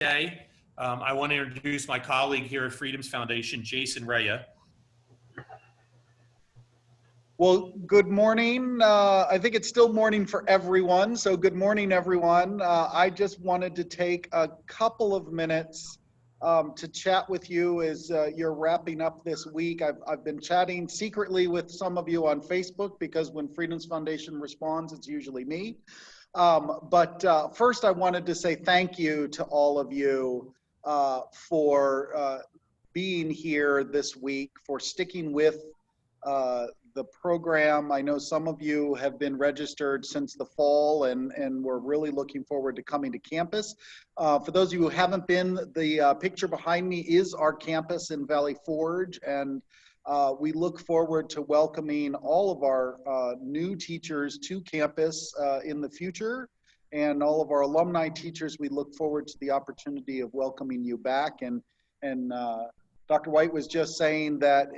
today. I want to introduce my colleague here at Freedoms Foundation, Jason Raya. Well, good morning. I think it's still morning for everyone, so good morning, everyone. I just wanted to take a couple of minutes to chat with you as you're wrapping up this week. I've been chatting secretly with some of you on Facebook because when Freedoms Foundation responds, it's usually me. But first, I wanted to say thank you to all of you for being here this week, for sticking with the program. I know some of you have been registered since the fall, and we're really looking forward to coming to campus. For those of you who haven't been, the picture behind me is our campus in Valley Forge, and we look forward to welcoming all of our new teachers to campus in the future. And all of our alumni teachers, we look forward to the opportunity of welcoming you back. And Dr. White was just saying that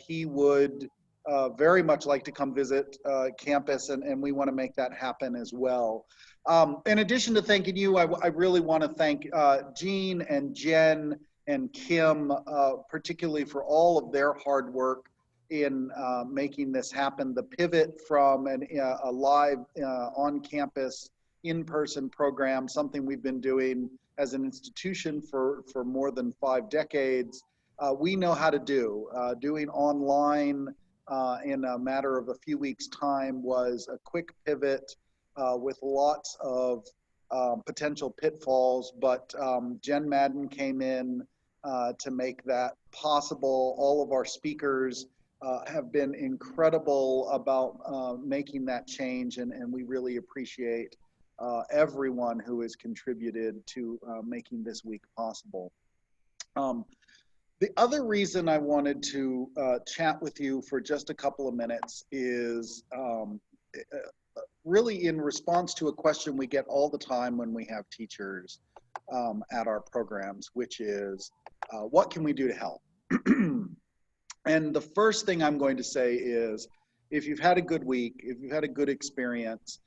he would very much like to come visit campus, and we want to make that happen as well. In addition to thanking you, I really want to thank Jean and Jen and Kim, particularly for all of their hard work in making this happen. The pivot from a live on-campus, in-person program, something we've been doing as an institution for more than 5 decades, we know how to do. Doing online in a matter of a few weeks' time was a quick pivot with lots of potential pitfalls, but Jen Madden came in to make that possible. All of our speakers have been incredible about making that change, and we really appreciate everyone who has contributed to making this week possible. The other reason I wanted to chat with you for just a couple of minutes is really in response to a question we get all the time when we have teachers at our programs, which is, what can we do to help? And the first thing I'm going to say is, if you've had a good week, if you've had a good experience,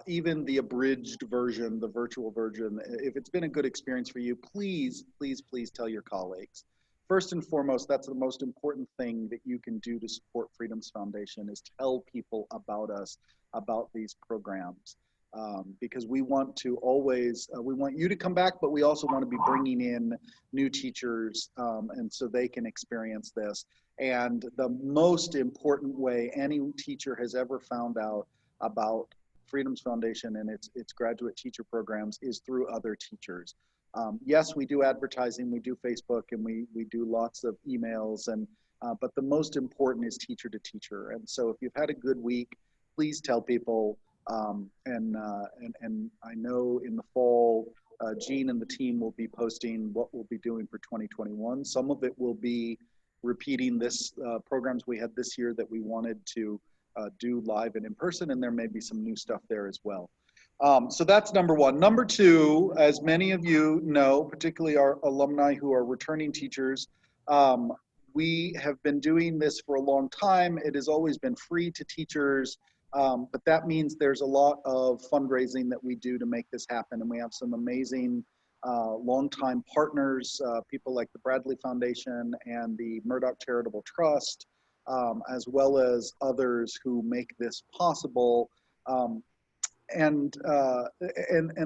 even the abridged version, the virtual version, if it's been a good experience for you, please, please, please tell your colleagues. First and foremost, that's the most important thing that you can do to support Freedoms Foundation, is tell people about us, about these programs. Because we want to always, we want you to come back, but we also want to be bringing in new teachers, and so they can experience this. And the most important way any teacher has ever found out about Freedoms Foundation and its graduate teacher programs is through other teachers. Yes, we do advertising, we do Facebook, and we do lots of emails, and but the most important is teacher to teacher. And so if you've had a good week, please tell people. And I know in the fall, Jean and the team will be posting what we'll be doing for 2021. Some of it will be repeating this programs we had this year that we wanted to do live and in person, and there may be some new stuff there as well. So that's number one. Number two, as many of you know, particularly our alumni who are returning teachers, we have been doing this for a long time. It has always been free to teachers, but that means there's a lot of fundraising that we do to make this happen, and we have some amazing longtime partners, people like the Bradley Foundation and the Murdoch Charitable Trust, as well as others who make this possible. And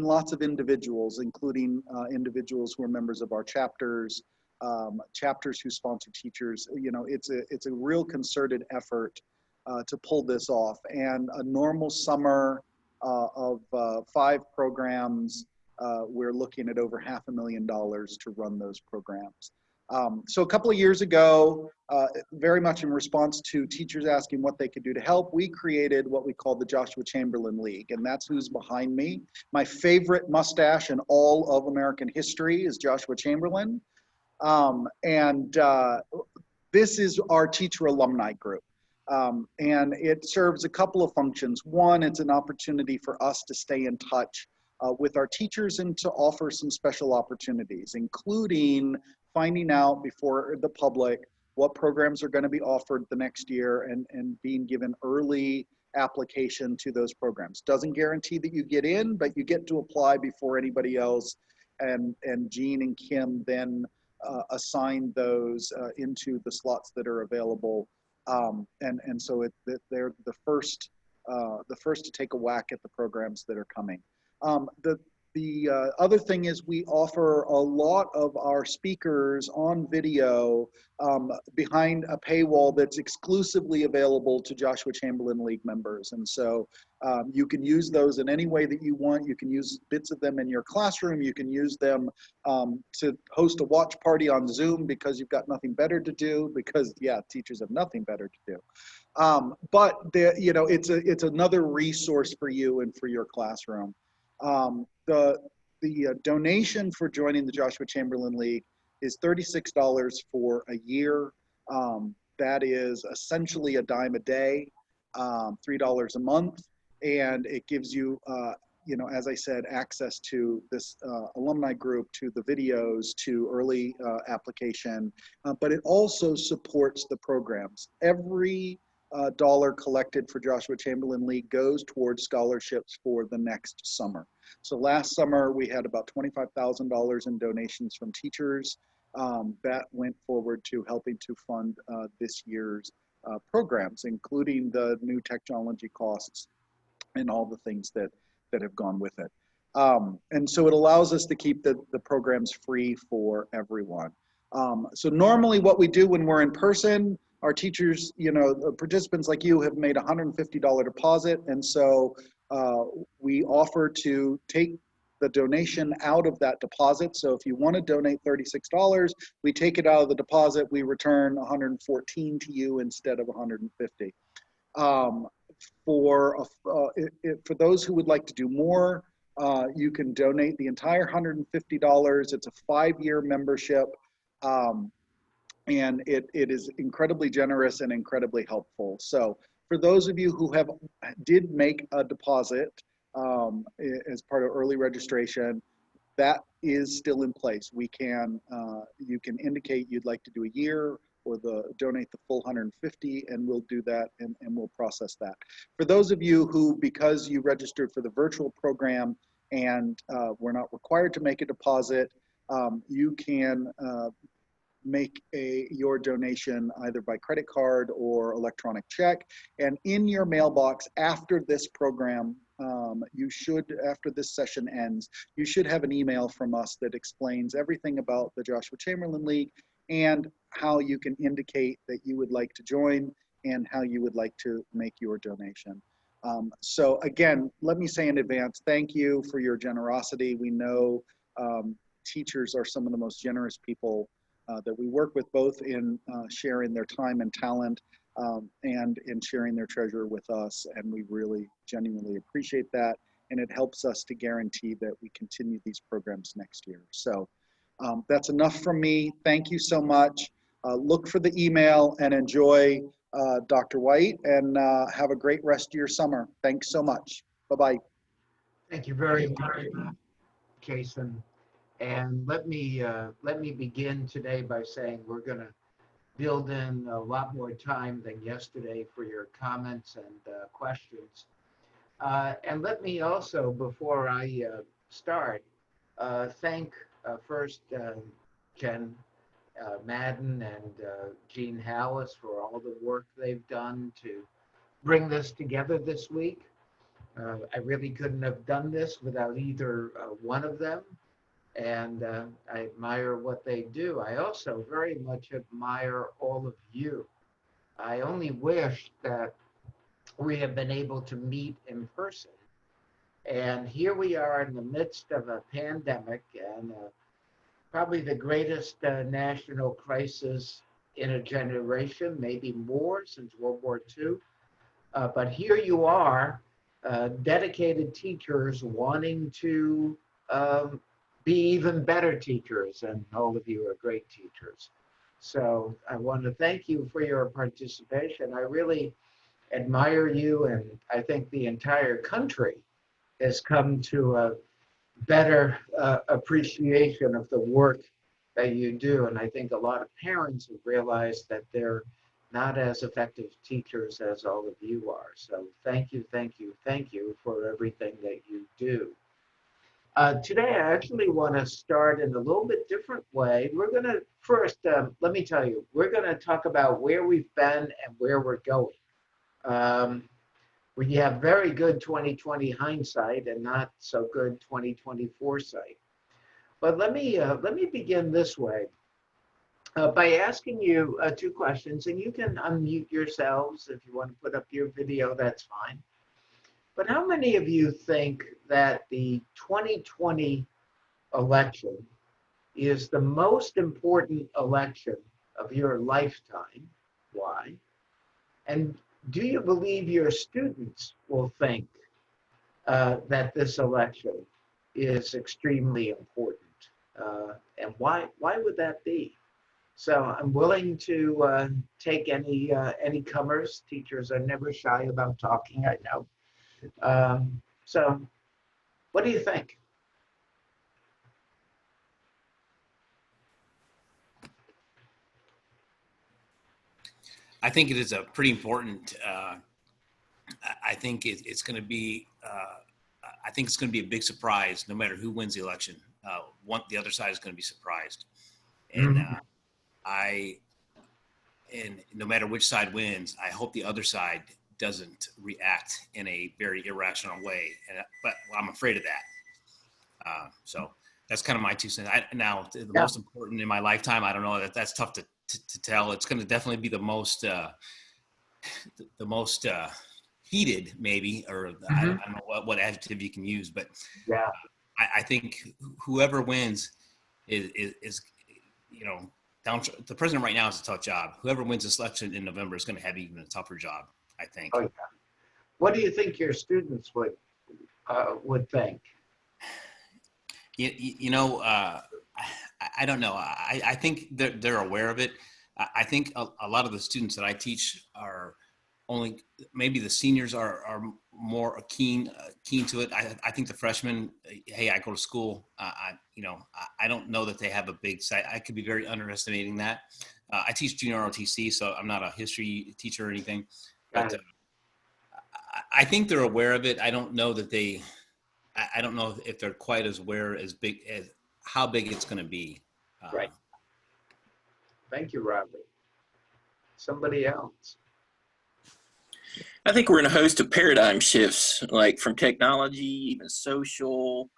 lots of individuals, including individuals who are members of our chapters, chapters who sponsor teachers. You know, it's a real concerted effort to pull this off. And a normal summer of 5 programs, we're looking at over $500,000 to run those programs. So a couple of years ago, very much in response to teachers asking what they could do to help, we created what we call the Joshua Chamberlain League, and that's who's behind me. My favorite mustache in all of American history is Joshua Chamberlain. This is our teacher alumni group. And it serves a couple of functions. One, it's an opportunity for us to stay in touch with our teachers and to offer some special opportunities, including finding out before the public what programs are going to be offered the next year and being given early application to those programs. Doesn't guarantee that you get in, but you get to apply before anybody else. and Jean and Kim then assign those into the slots that are available. And so they're the first to take a whack at the programs that are coming. The other thing is we offer a lot of our speakers on video behind a paywall that's exclusively available to Joshua Chamberlain League members. And so you can use those in any way that you want. You can use bits of them in your classroom. You can use them to host a watch party on Zoom because you've got nothing better to do, because yeah, teachers have nothing better to do. But it's another resource for you and for your classroom. The donation for joining the Joshua Chamberlain League is $36 for a year. That is essentially a dime a day, $3 a month, and it gives you, as I said, access to this alumni group, to the videos, to early application, but it also supports the programs. Every dollar collected for Joshua Chamberlain League goes towards scholarships for the next summer. So last summer we had about $25,000 in donations from teachers that went forward to helping to fund this year's programs, including the new technology costs and all the things that have gone with it. And so it allows us to keep the programs free for everyone. So normally what we do when we're in person, our teachers, participants like you have made a $150 deposit. And so we offer to take the donation out of that deposit. So if you want to donate $36, we take it out of the deposit. We return $114 to you instead of $150. For those who would like to do more, you can donate the entire $150. It's a 5-year membership. And it is incredibly generous and incredibly helpful. So for those of you who did make a deposit as part of early registration, that is still in place. You can indicate you'd like to do a year or donate the full 150, and we'll do that and we'll process that. For those of you who, because you registered for the virtual program and we're not required to make a deposit, you can make your donation either by credit card or electronic check. And in your mailbox after this program, after this session ends, you should have an email from us that explains everything about the Joshua Chamberlain League and how you can indicate that you would like to join and how you would like to make your donation. So again, let me say in advance, thank you for your generosity. We know teachers are some of the most generous people that we work with, both in sharing their time and talent and in sharing their treasure with us. And we really genuinely appreciate that. And it helps us to guarantee that we continue these programs next year. So that's enough from me. Thank you so much. Look for the email and enjoy Dr. White, and have a great rest of your summer. Thanks so much. Bye-bye. Thank you very much, Jason. And let me begin today by saying we're going to build in a lot more time than yesterday for your comments and questions. And let me also, before I start, thank first Jen Madden and Jean Hallis for all the work they've done to bring this together this week. I really couldn't have done this without either one of them. And I admire what they do. I also very much admire all of you. I only wish that we have been able to meet in person. And here we are in the midst of a pandemic and probably the greatest national crisis in a generation, maybe more since World War II. But here you are, dedicated teachers wanting to be even better teachers, and all of you are great teachers. So I want to thank you for your participation. I really admire you, and I think the entire country has come to a better appreciation of the work that you do. And I think a lot of parents have realized that they're not as effective teachers as all of you are. So thank you, thank you, thank you for everything that you do. Today, I actually want to start in a little bit different way. We're going to first, let me tell you, we're going to talk about where we've been and where we're going. We have very good 2020 hindsight and not so good 2020 foresight. But let me begin this way by asking you two questions, and you can unmute yourselves if you want to put up your video. That's fine. But how many of you think that the 2020 election is the most important election of your lifetime? Why? And do you believe your students will think that this election is extremely important? And why would that be? So I'm willing to take any comers. Teachers are never shy about talking, I know. So what do you think? I think it is a pretty important. I think it's going to be. I think it's going to be a big surprise, no matter who wins the election. The other side is going to be surprised, and and no matter which side wins, I hope the other side doesn't react in a very irrational way. But I'm afraid of that. So that's kind of my 2 cents. The most important in my lifetime, I don't know. That's tough to tell. It's going to definitely be the most heated, maybe, or I don't know what adjective you can use, but yeah, I think whoever wins is the president right now is a tough job. Whoever wins this election in November is going to have even a tougher job, I think. Oh, yeah. What do you think your students would think? I don't know. I think they're aware of it. I think a lot of the students that I teach are only, maybe the seniors are more keen to it. I think the freshmen, hey, I go to school. I don't know that they have a big site. I could be very underestimating that. I teach junior ROTC, so I'm not a history teacher or anything. But I think they're aware of it. I don't know that I don't know if they're quite as aware as how big it's going to be. Right. Thank you, Robert. Somebody else. I think we're in a host of paradigm shifts, like from technology, even social,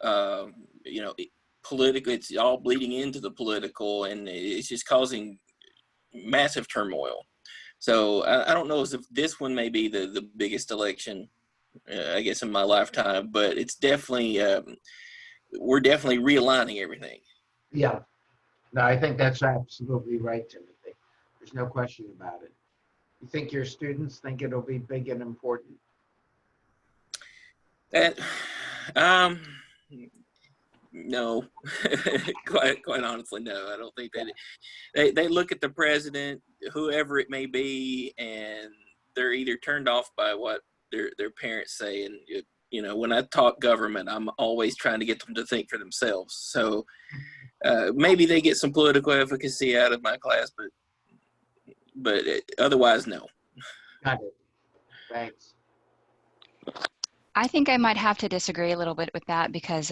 political. It's all bleeding into the political, and it's just causing massive turmoil. So I don't know if this one may be the biggest election, I guess, in my lifetime, but it's definitely, we're definitely realigning everything. Yeah. No, I think that's absolutely right, Timothy. There's no question about it. You think your students think it'll be big and important? No, quite honestly, no. I don't think that they look at the president, whoever it may be, and they're either turned off by what their parents say. And when I talk government, I'm always trying to get them to think for themselves. So maybe they get some political efficacy out of my class, but otherwise, no. Got it. Thanks. I think I might have to disagree a little bit with that because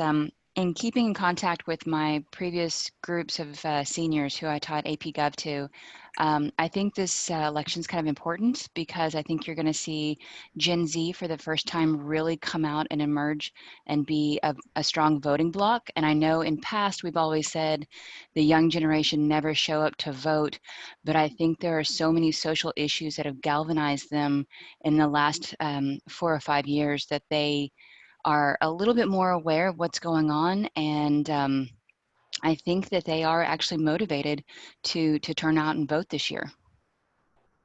in keeping in contact with my previous groups of seniors who I taught AP Gov to, I think this election is kind of important because I think you're going to see Gen Z for the first time really come out and emerge and be a strong voting bloc. And I know in past we've always said the young generation never show up to vote, but I think there are so many social issues that have galvanized them in the last 4 or 5 years that they are a little bit more aware of what's going on, and I think that they are actually motivated to turn out and vote this year.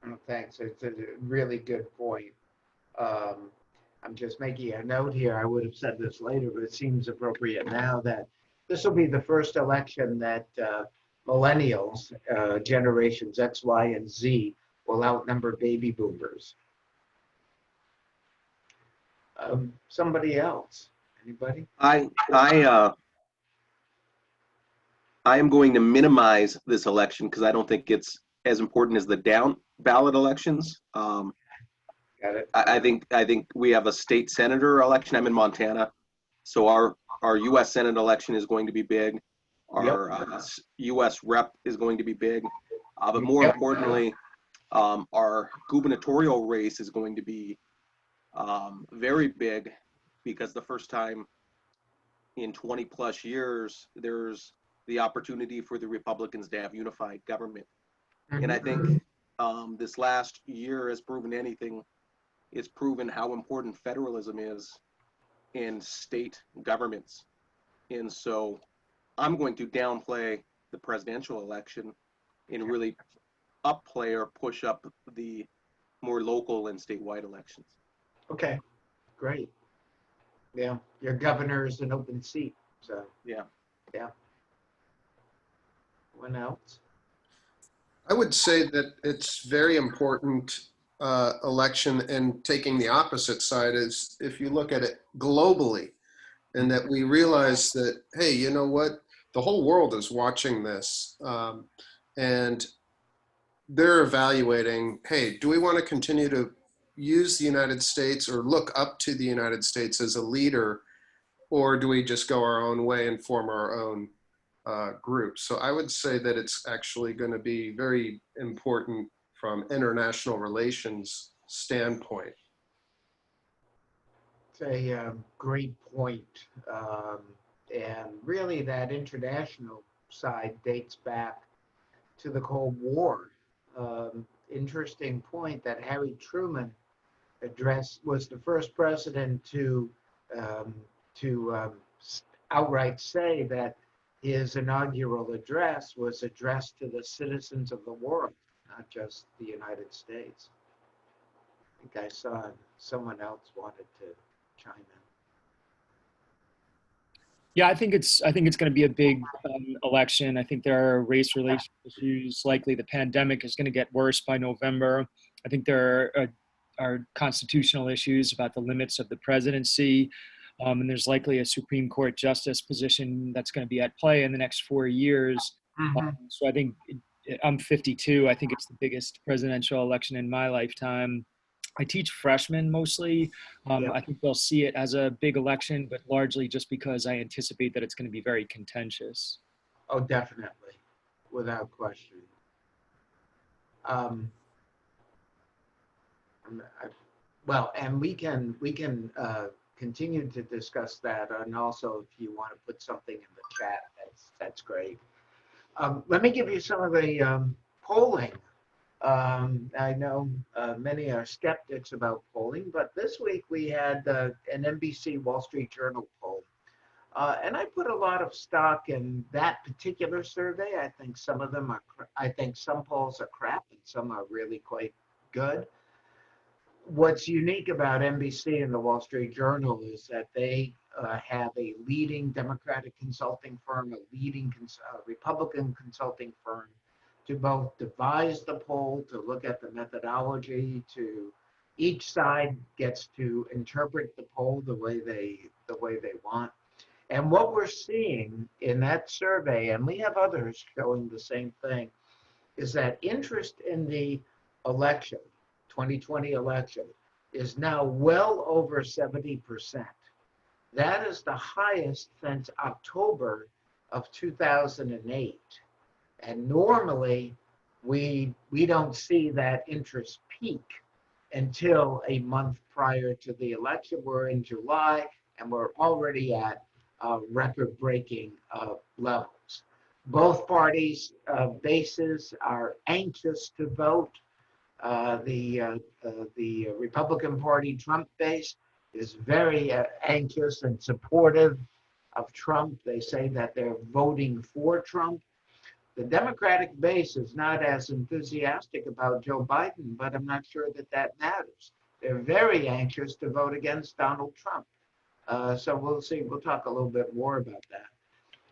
Oh, thanks. It's a really good point. I'm just making a note here. I would have said this later, but it seems appropriate now that this will be the first election that millennials, generations X, Y, and Z, will outnumber baby boomers. Somebody else? Anybody? I am going to minimize this election because I don't think it's as important as the down ballot elections. Got it. I think we have a state senator election. I'm in Montana, so our Our U.S. Senate election is going to be big. Our U.S. rep is going to be big. But more Yep. importantly, our gubernatorial race is going to be very big, because the first time in 20 plus years, there's the opportunity for the Republicans to have unified government. And I think this last year has proven anything. It's proven how important federalism is in state governments. And so I'm going to downplay the presidential election and really upplay or push up the more local and statewide elections. Okay, great. Yeah, your governor is an open seat, so. Yeah. Yeah. Anyone else? I would say that it's very important election, and taking the opposite side is if you look at it globally, and that we realize that, hey, you know what? The whole world is watching this, and they're evaluating, hey, do we want to continue to use the United States or look up to the United States as a leader, or do we just go our own way and form our own group? So I would say that it's actually going to be very important from international relations standpoint. It's a great point. And really that international side dates back to the Cold War. Interesting point that Harry Truman was the first president to outright say that his inaugural address was addressed to the citizens of the world, not just the United States. I think I saw someone else wanted to chime in. Yeah, I think it's going to be a big election. I think there are race relations issues. Likely, the pandemic is going to get worse by November. I think there are constitutional issues about the limits of the presidency, and there's likely a Supreme Court justice position that's going to be at play in the next 4 years. So I think I'm 52. I think it's the biggest presidential election in my lifetime. I teach freshmen mostly. I think they'll see it as a big election, but largely just because I anticipate that it's going to be very contentious. Oh, definitely, without question. Well, and we can continue to discuss that, and also if you want to put something in the chat, that's great. Let me give you some of the polling. I know many are skeptics about polling, but this week we had an NBC Wall Street Journal poll. And I put a lot of stock in that particular survey. I think some of them I think some polls are crap and some are really quite good. What's unique about NBC and the Wall Street Journal is that they have a leading Democratic consulting firm, a leading Republican consulting firm, to both devise the poll, to look at the methodology, to each side gets to interpret the poll the way they want. And what we're seeing in that survey, and we have others showing the same thing, is that interest in the election, 2020 election, is now well over 70%. That is the highest since October of 2008. And normally, we don't see that interest peak until a month prior to the election. We're in July, and we're already at record-breaking levels. Both parties' bases are anxious to vote. The Republican Party Trump base is very anxious and supportive of Trump. They say that they're voting for Trump. The Democratic base is not as enthusiastic about Joe Biden, but I'm not sure that matters. They're very anxious to vote against Donald Trump. So we'll see. We'll talk a little bit more about that.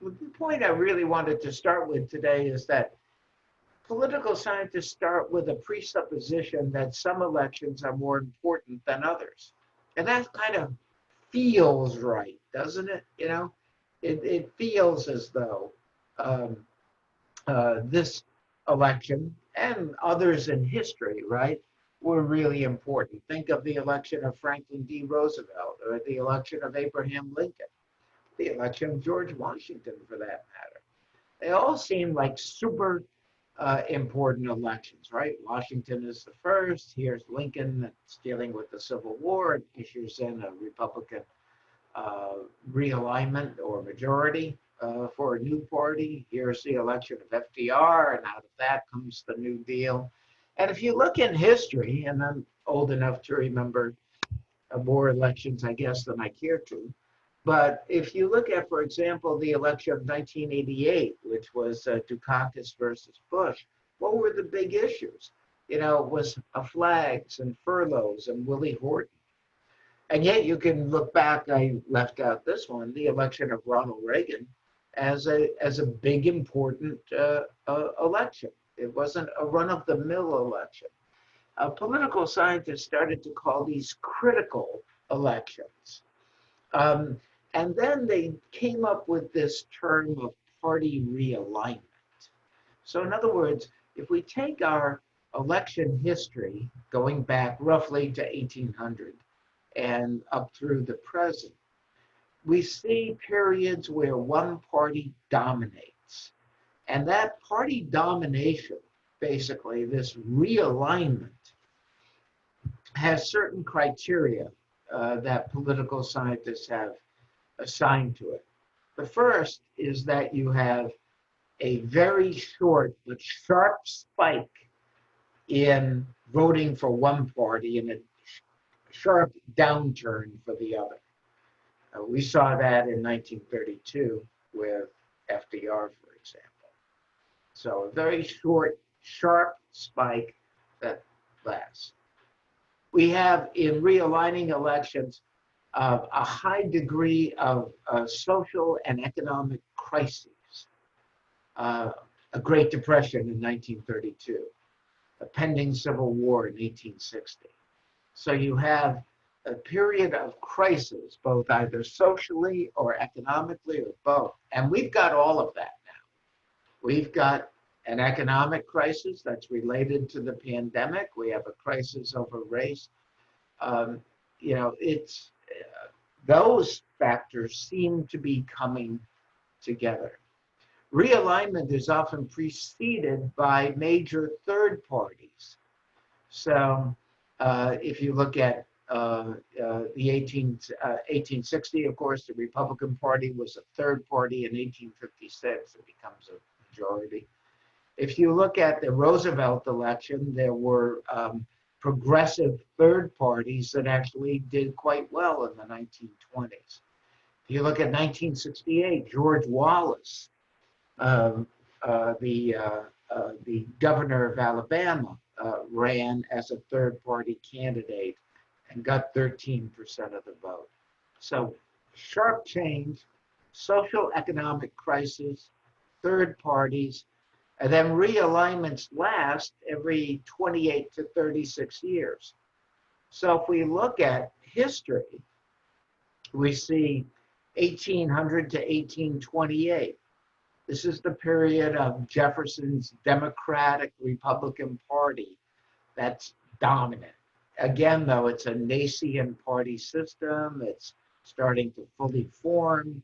The point I really wanted to start with today is that political scientists start with a presupposition that some elections are more important than others. And that kind of feels right, doesn't it? You know, it feels as though this election and others in history, right, were really important. Think of the election of Franklin D. Roosevelt or the election of Abraham Lincoln. the election of George Washington for that matter. They all seem like super important elections, right? Washington is the first. Here's Lincoln that's dealing with the Civil War, issues in a Republican realignment or majority for a new party. Here's the election of FDR, and out of that comes the New Deal. And if you look in history, and I'm old enough to remember more elections, I guess, than I care to, but if you look at, for example, the election of 1988, which was Dukakis versus Bush, what were the big issues? You know, it was flags and furloughs and Willie Horton. And yet you can look back, I left out this one, the election of Ronald Reagan as a big, important election. It wasn't a run-of-the-mill election. Political scientists started to call these critical elections. And then they came up with this term of party realignment. So in other words, if we take our election history going back roughly to 1800 and up through the present, we see periods where one party dominates. And that party domination, basically this realignment, has certain criteria that political scientists have assigned to it. The first is that you have a very short but sharp spike in voting for one party and a sharp downturn for the other. We saw that in 1932 with FDR, for example. So a very short, sharp spike that lasts. We have in realigning elections a high degree of social and economic crises. A Great Depression in 1932, a pending Civil War in 1860. So you have a period of crisis, both either socially or economically or both. And we've got all of that now. We've got an economic crisis that's related to the pandemic. We have a crisis over race. You know, it's those factors seem to be coming together. Realignment is often preceded by major third parties. So if you look at the 1860, of course, the Republican Party was a third party. In 1856, it becomes a majority. If you look at the Roosevelt election, there were progressive third parties that actually did quite well in the 1920s. If you look at 1968, George Wallace, the governor of Alabama, ran as a third party candidate and got 13% of the vote. So sharp change, social economic crisis, third parties, and then realignments last every 28 to 36 years. So if we look at history, we see 1800 to 1828. This is the period of Jefferson's Democratic Republican Party that's dominant. Again, though, it's a nascent party system. It's starting to fully form.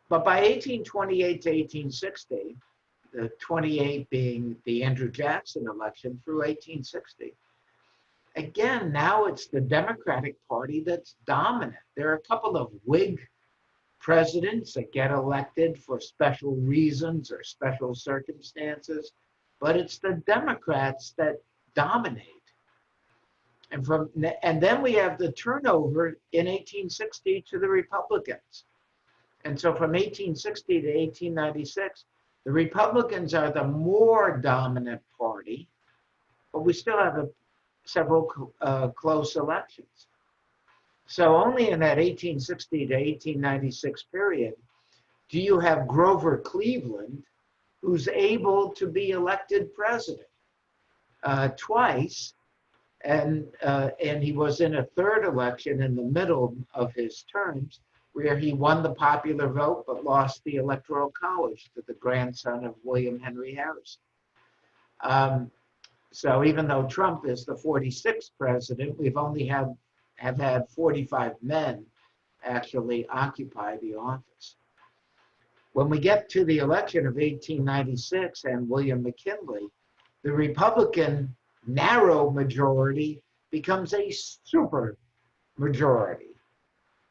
But by 1828 to 1860, the 28 being the Andrew Jackson election through 1860, again, now it's the Democratic Party that's dominant. There are a couple of Whig presidents that get elected for special reasons or special circumstances, but it's the Democrats that dominate. And then we have the turnover in 1860 to the Republicans. And so from 1860 to 1896, the Republicans are the more dominant party, but we still have several close elections. So only in that 1860 to 1896 period do you have Grover Cleveland, who's able to be elected president twice, and he was in a third election in the middle of his terms, where he won the popular vote but lost the Electoral College to the grandson of William Henry Harrison. So even though Trump is the 46th president, we've only have had 45 men actually occupy the office. When we get to the election of 1896 and William McKinley, the Republican narrow majority becomes a super majority.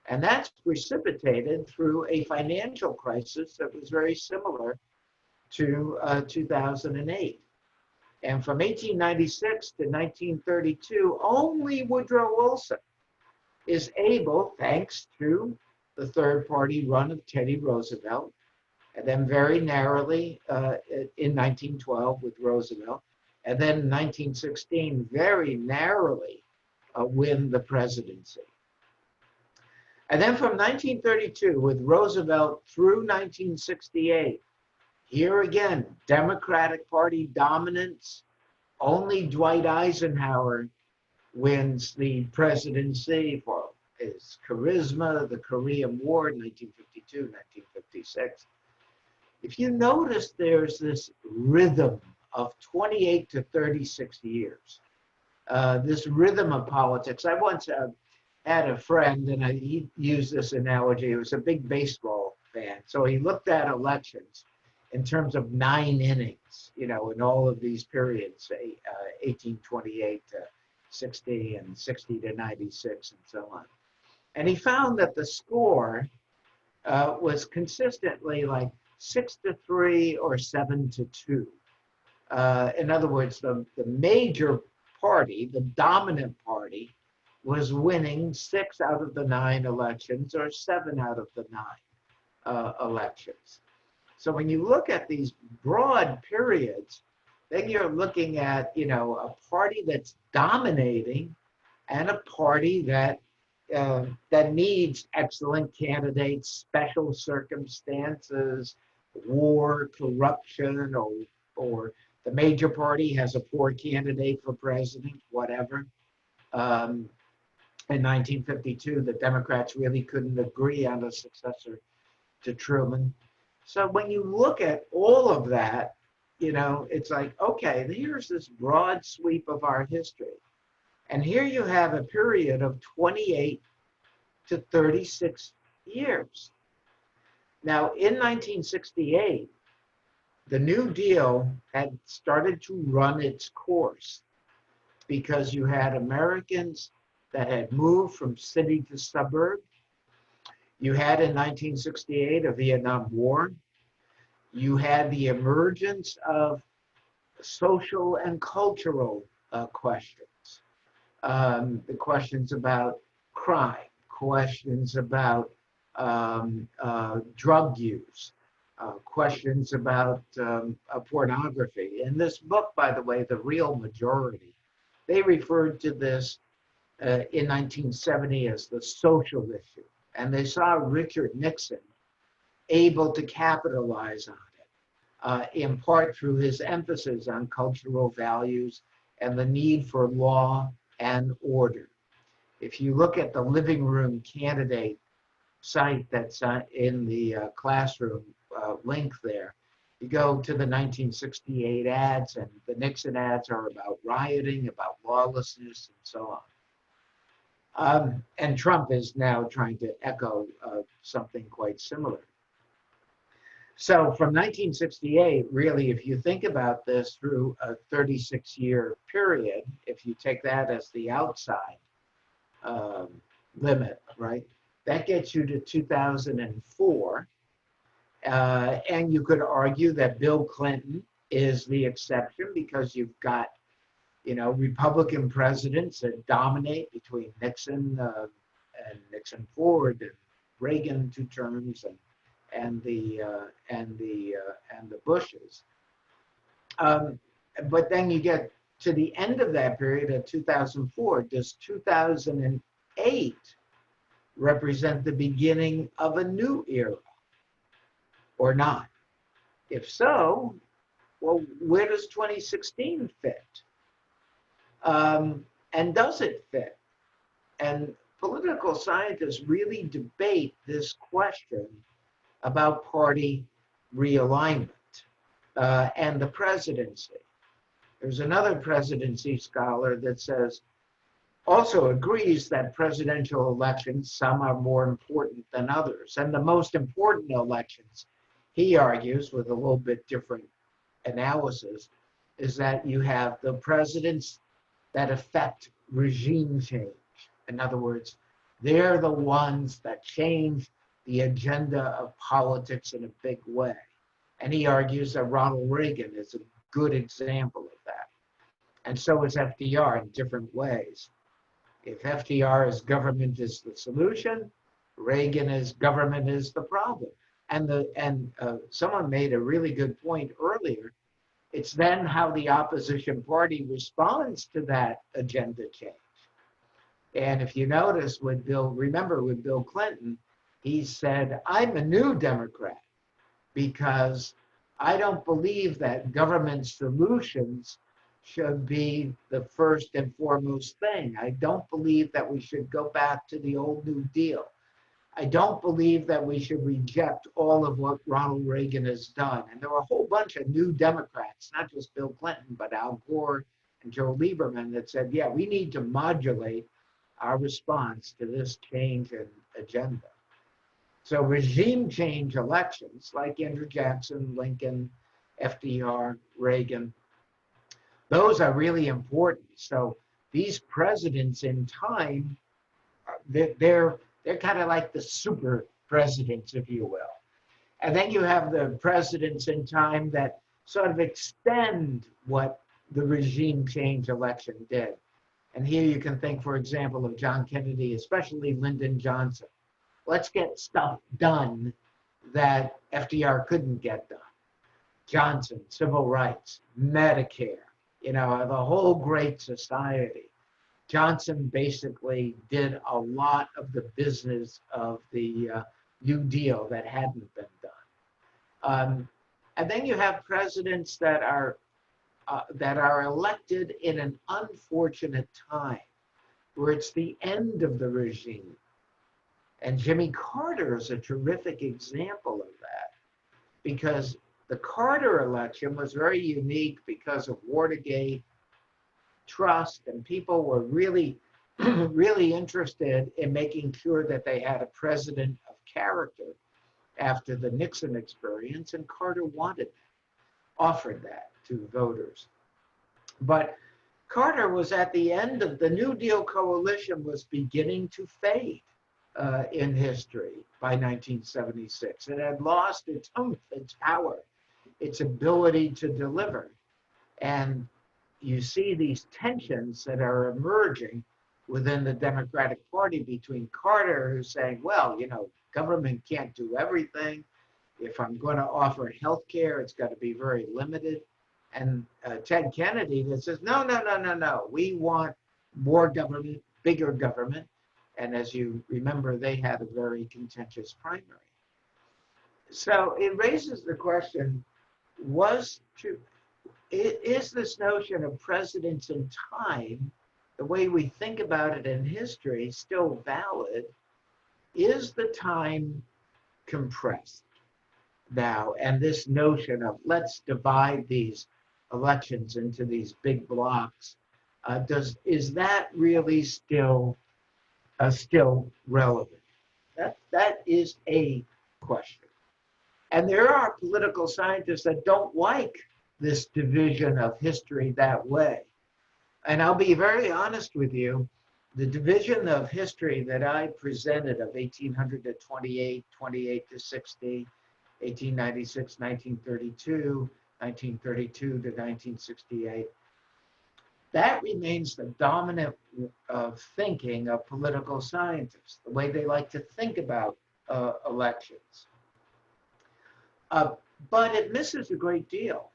And that's precipitated through a financial crisis that was very similar to 2008. And from 1896 to 1932, only Woodrow Wilson is able, thanks to the third party run of Teddy Roosevelt, and then very narrowly in 1912 with Roosevelt, and then in 1916, very narrowly win the presidency. And then from 1932 with Roosevelt through 1968, here again, Democratic Party dominance. Only Dwight Eisenhower wins the presidency for his charisma, the Korean War, 1952, 1956. If you notice, there's this rhythm of 28 to 36 years. This rhythm of politics. I once had a friend, and he used this analogy. He was a big baseball fan. So he looked at elections in terms of 9 innings, in all of these periods, 1828 to 60 and 60 to 96 and so on. And he found that the score was consistently like 6-3 or 7-2. In other words, the major party, the dominant party, was winning 6 out of the 9 elections or 7 out of the 9 elections. So when you look at these broad periods, then you're looking at, a party that's dominating and a party that needs excellent candidates, special circumstances, war, corruption, or the major party has a poor candidate for president, whatever. In 1952, the Democrats really couldn't agree on a successor to Truman. So when you look at all of that, it's like, okay, here's this broad sweep of our history. And here you have a period of 28 to 36 years. Now, in 1968, the New Deal had started to run its course because you had Americans that had moved from city to suburb. You had in 1968 a Vietnam War. You had the emergence of social and cultural questions. The questions about crime, questions about drug use, questions about pornography. In this book, by the way, The Real Majority, they referred to this in 1970 as the social issue. And they saw Richard Nixon able to capitalize on it, in part through his emphasis on cultural values and the need for law and order. If you look at the living room candidate site that's in the classroom link there, you go to the 1968 ads, and the Nixon ads are about rioting, about lawlessness, and so on. And Trump is now trying to echo something quite similar. So from 1968, really, if you think about this through a 36-year period, if you take that as the outside limit, right, that gets you to 2004. And you could argue that Bill Clinton is the exception because you've got Republican presidents that dominate between Nixon and Nixon Ford and Reagan 2 terms and the Bushes. But then you get to the end of that period at 2004. Does 2008 represent the beginning of a new era or not? If so, well, where does 2016 fit? And does it fit? And political scientists really debate this question about party realignment and the presidency. There's another presidency scholar that says also agrees that presidential elections, some are more important than others. And the most important elections, he argues with a little bit different analysis, is that you have the presidents that affect regime change. In other words, they're the ones that change the agenda of politics in a big way. And he argues that Ronald Reagan is a good example of that. And so is FDR in different ways. If FDR is government is the solution, Reagan is government is the problem. And someone made a really good point earlier. It's then how the opposition party responds to that agenda change. And if you notice with with Bill Clinton, he said, I'm a new Democrat because I don't believe that government solutions should be the first and foremost thing. I don't believe that we should go back to the old New Deal. I don't believe that we should reject all of what Ronald Reagan has done. And there were a whole bunch of new Democrats, not just Bill Clinton, but Al Gore and Joe Lieberman that said, yeah, we need to modulate our response to this change in agenda. So regime change elections like Andrew Jackson, Lincoln, FDR, Reagan, those are really important. So these presidents in time, they're kind of like the super presidents, if you will. And then you have the presidents in time that sort of extend what the regime change election did. And here you can think, for example, of John Kennedy, especially Lyndon Johnson. Let's get stuff done that FDR couldn't get done. Johnson, civil rights, Medicare, the whole Great Society. Johnson basically did a lot of the business of the New Deal that hadn't been done. And then you have presidents that are elected in an unfortunate time, where it's the end of the regime. And Jimmy Carter is a terrific example of that, because the Carter election was very unique because of Watergate, trust, and people were really, really interested in making sure that they had a president of character after the Nixon experience, and Carter offered that to voters. But Carter was at the end of the New Deal coalition was beginning to fade in history by 1976. It had lost its power, its ability to deliver. And you see these tensions that are emerging within the Democratic Party between Carter, who's saying, well, government can't do everything. If I'm going to offer health care, it's got to be very limited. And Ted Kennedy that says, no. We want more government, bigger government. And as you remember, they had a very contentious primary. So it raises the question, is this notion of presidents in time, the way we think about it in history, still valid? Is the time compressed now? And this notion of let's divide these elections into these big blocks, is that really still relevant? That is a question. And there are political scientists that don't like this division of history that way. And I'll be very honest with you, the division of history that I presented of 1800 to 28, 28 to 60, 1896, 1932, 1932 to 1968, that remains the dominant thinking of political scientists, the way they like to think about elections. But it misses a great deal,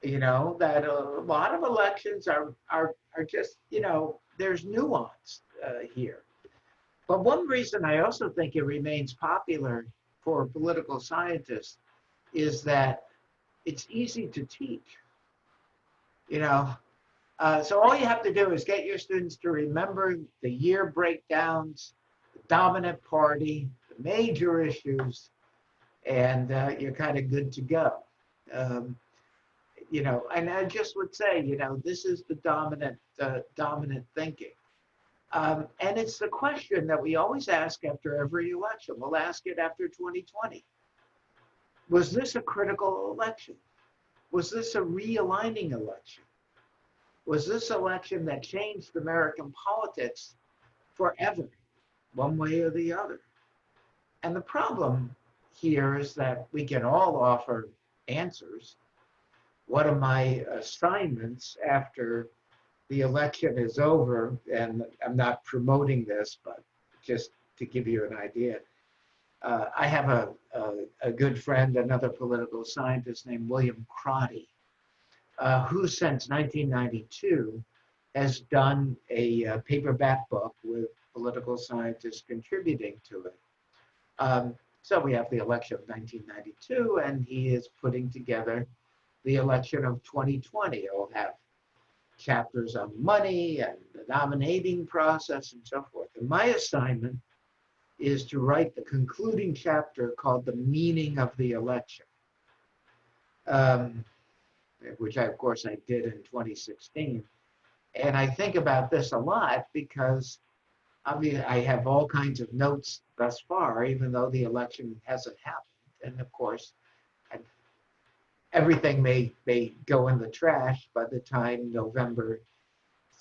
that a lot of elections are just, there's nuance here. But one reason I also think it remains popular for political scientists is that it's easy to teach. So all you have to do is get your students to remember the year breakdowns, the dominant party, the major issues, and you're kind of good to go. And I just would say, this is the dominant thinking. And it's the question that we always ask after every election. We'll ask it after 2020. Was this a critical election? Was this a realigning election? Was this election that changed American politics forever, one way or the other? And the problem here is that we can all offer answers. One of my assignments after the election is over, and I'm not promoting this, but just to give you an idea, I have a good friend, another political scientist named William Crotty, who since 1992 has done a paperback book with political scientists contributing to it. So we have the election of 1992, and he is putting together the election of 2020. It will have chapters on money and the nominating process and so forth. And my assignment is to write the concluding chapter called The Meaning of the Election, which of course I did in 2016. And I think about this a lot because obviously I have all kinds of notes thus far, even though the election hasn't happened. And of course, everything may go in the trash by the time November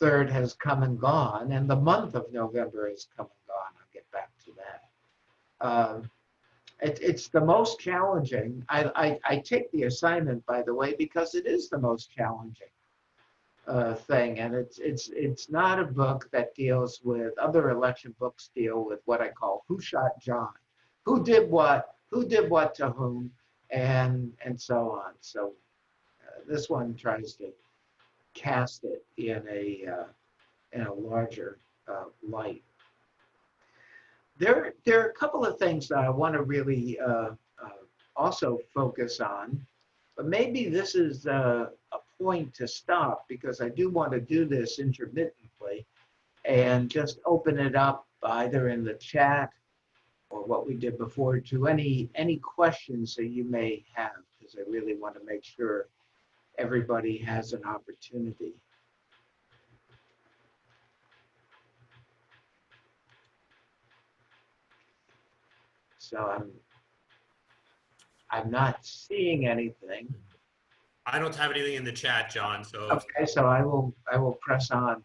3rd has come and gone, and the month of November has come and gone. I'll get back to that. It's the most challenging. I take the assignment, by the way, because it is the most challenging thing, and it's not a book that deals with, other election books deal with what I call who shot John, who did what to whom, and so on. So this one tries to cast it in a larger light. There are a couple of things that I want to really also focus on, but maybe this is a point to stop, because I do want to do this intermittently and just open it up either in the chat or what we did before to any questions that you may have, because I really want to make sure everybody has an opportunity. So I'm not seeing anything. I don't have anything in the chat, John. So Okay, so I will press on.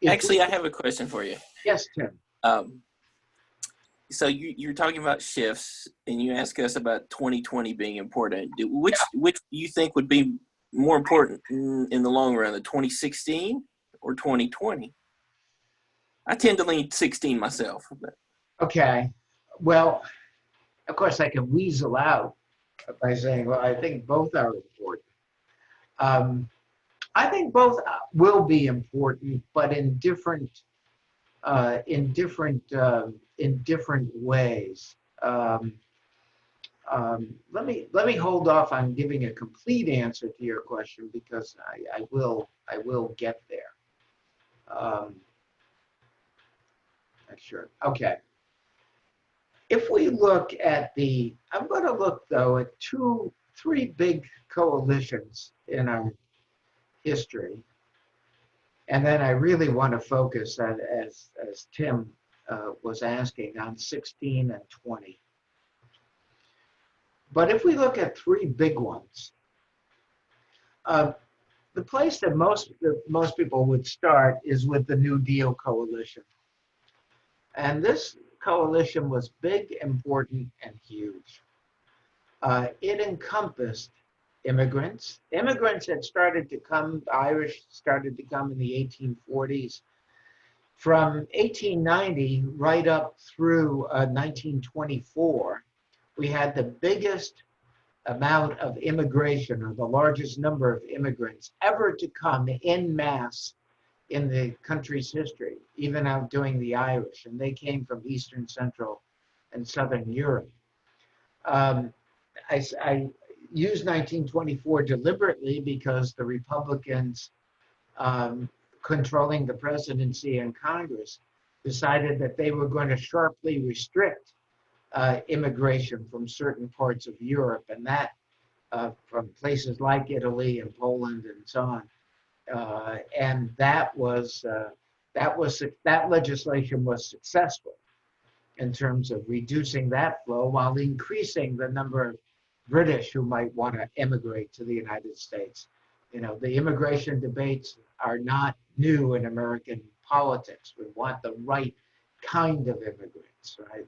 Actually, I have a question for you. Yes, Tim. So you're talking about shifts, and you ask us about 2020 being important. Which do you think would be more important in the long run, the 2016 or 2020? I tend to lean 16 myself. Okay. Well, of course, I can weasel out by saying, well, I think both are important. I think both will be important, but in different ways. Let me hold off on giving a complete answer to your question, because I will get there. Sure. Okay. If we look at I'm going to look though at three big coalitions in our history. And then I really want to focus on, as Tim was asking, on 16 and 20. But if we look at three big ones, the place that most people would start is with the New Deal coalition. And this coalition was big, important, and huge. It encompassed immigrants. Immigrants had started to come, the Irish started to come in the 1840s. From 1890 right up through 1924, we had the biggest amount of immigration, or the largest number of immigrants ever to come en masse in the country's history, even outdoing the Irish, and they came from Eastern, Central, and Southern Europe. I use 1924 deliberately because the Republicans controlling the presidency and Congress decided that they were going to sharply restrict immigration from certain parts of Europe, and that from places like Italy and Poland and so on. And that was that legislation was successful in terms of reducing that flow while increasing the number of British who might want to emigrate to the United States. You know, the immigration debates are not new in American politics. We want the right kind of immigrants, right?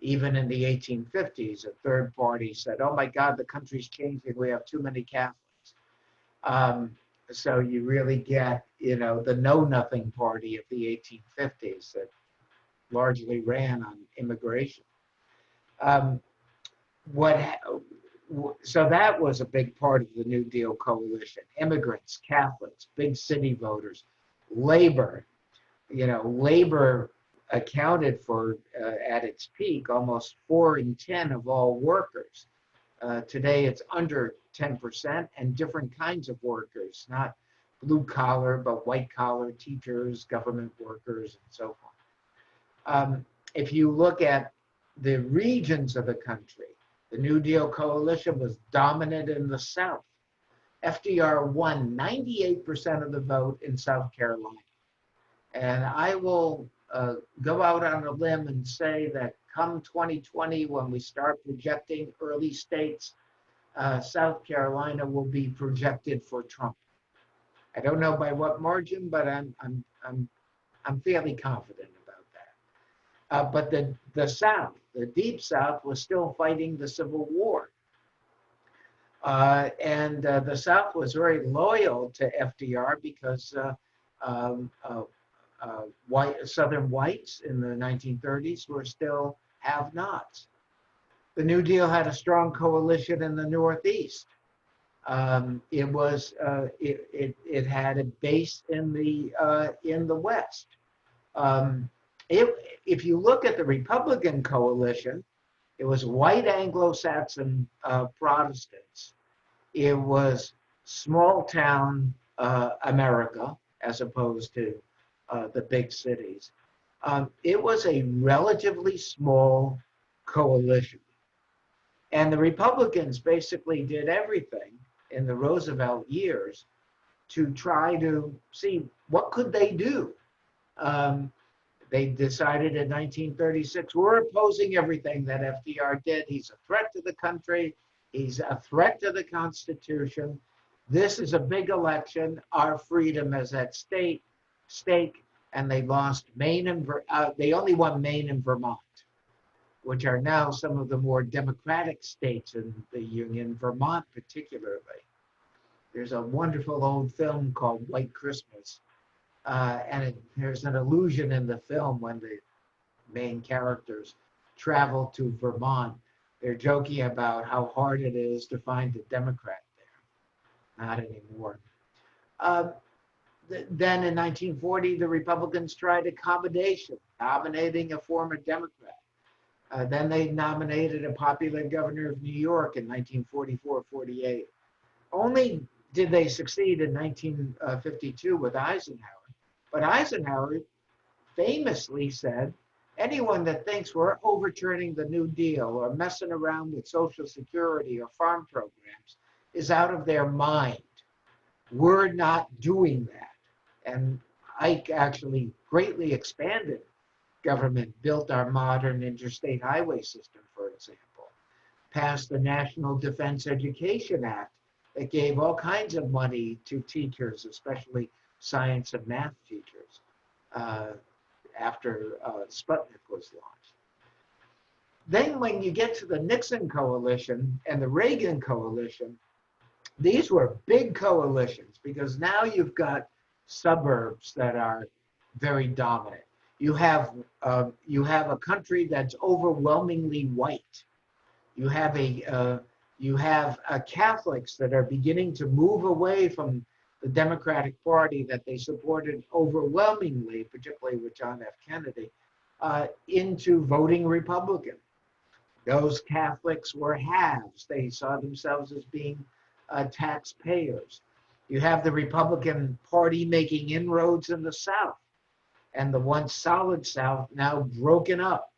Even in the 1850s, a third party said, oh my God, the country's changing. We have too many Catholics. So you really get, you know, the know-nothing party of the 1850s that largely ran on immigration. So that was a big part of the New Deal coalition. Immigrants, Catholics, big city voters, labor. You know, labor accounted for, at its peak, almost 4 in 10 of all workers. Today it's under 10%, and different kinds of workers, not blue collar, but white collar, teachers, government workers, and so on. If you look at the regions of the country, the New Deal coalition was dominant in the South. FDR won 98% of the vote in South Carolina. And I will go out on a limb and say that come 2020, when we start projecting early states, South Carolina will be projected for Trump. I don't know by what margin, but I'm fairly confident about that. But the South, the Deep South, was still fighting the Civil War. And the South was very loyal to FDR because Southern whites in the 1930s were still have-nots. The New Deal had a strong coalition in the Northeast. It had a base in the West. If you look at the Republican coalition, it was white Anglo-Saxon Protestants. It was small town America as opposed to the big cities. It was a relatively small coalition. And the Republicans basically did everything in the Roosevelt years to try to see what could they do. They decided in 1936, we're opposing everything that FDR did. He's a threat to the country. He's a threat to the Constitution. This is a big election. Our freedom is at stake. And they lost Maine and they only won Maine and Vermont, which are now some of the more democratic states in the Union, Vermont particularly. There's a wonderful old film called White Christmas. And there's an allusion in the film when the main characters travel to Vermont. They're joking about how hard it is to find a Democrat there. Not anymore. Then in 1940, the Republicans tried accommodation, nominating a former Democrat. Then they nominated a popular governor of New York in 1944-48. Only did they succeed in 1952 with Eisenhower. But Eisenhower famously said, anyone that thinks we're overturning the New Deal or messing around with Social Security or farm programs is out of their mind. We're not doing that. And Ike actually greatly expanded government, built our modern interstate highway system, for example, passed the National Defense Education Act that gave all kinds of money to teachers, especially science and math teachers, after Sputnik was launched. Then when you get to the Nixon coalition and the Reagan coalition, these were big coalitions because now you've got suburbs that are very dominant. You have a country that's overwhelmingly white. You have Catholics that are beginning to move away from the Democratic Party that they supported overwhelmingly, particularly with John F. Kennedy, into voting Republican. Those Catholics were haves. They saw themselves as being taxpayers. You have the Republican Party making inroads in the South, and the once solid South now broken up,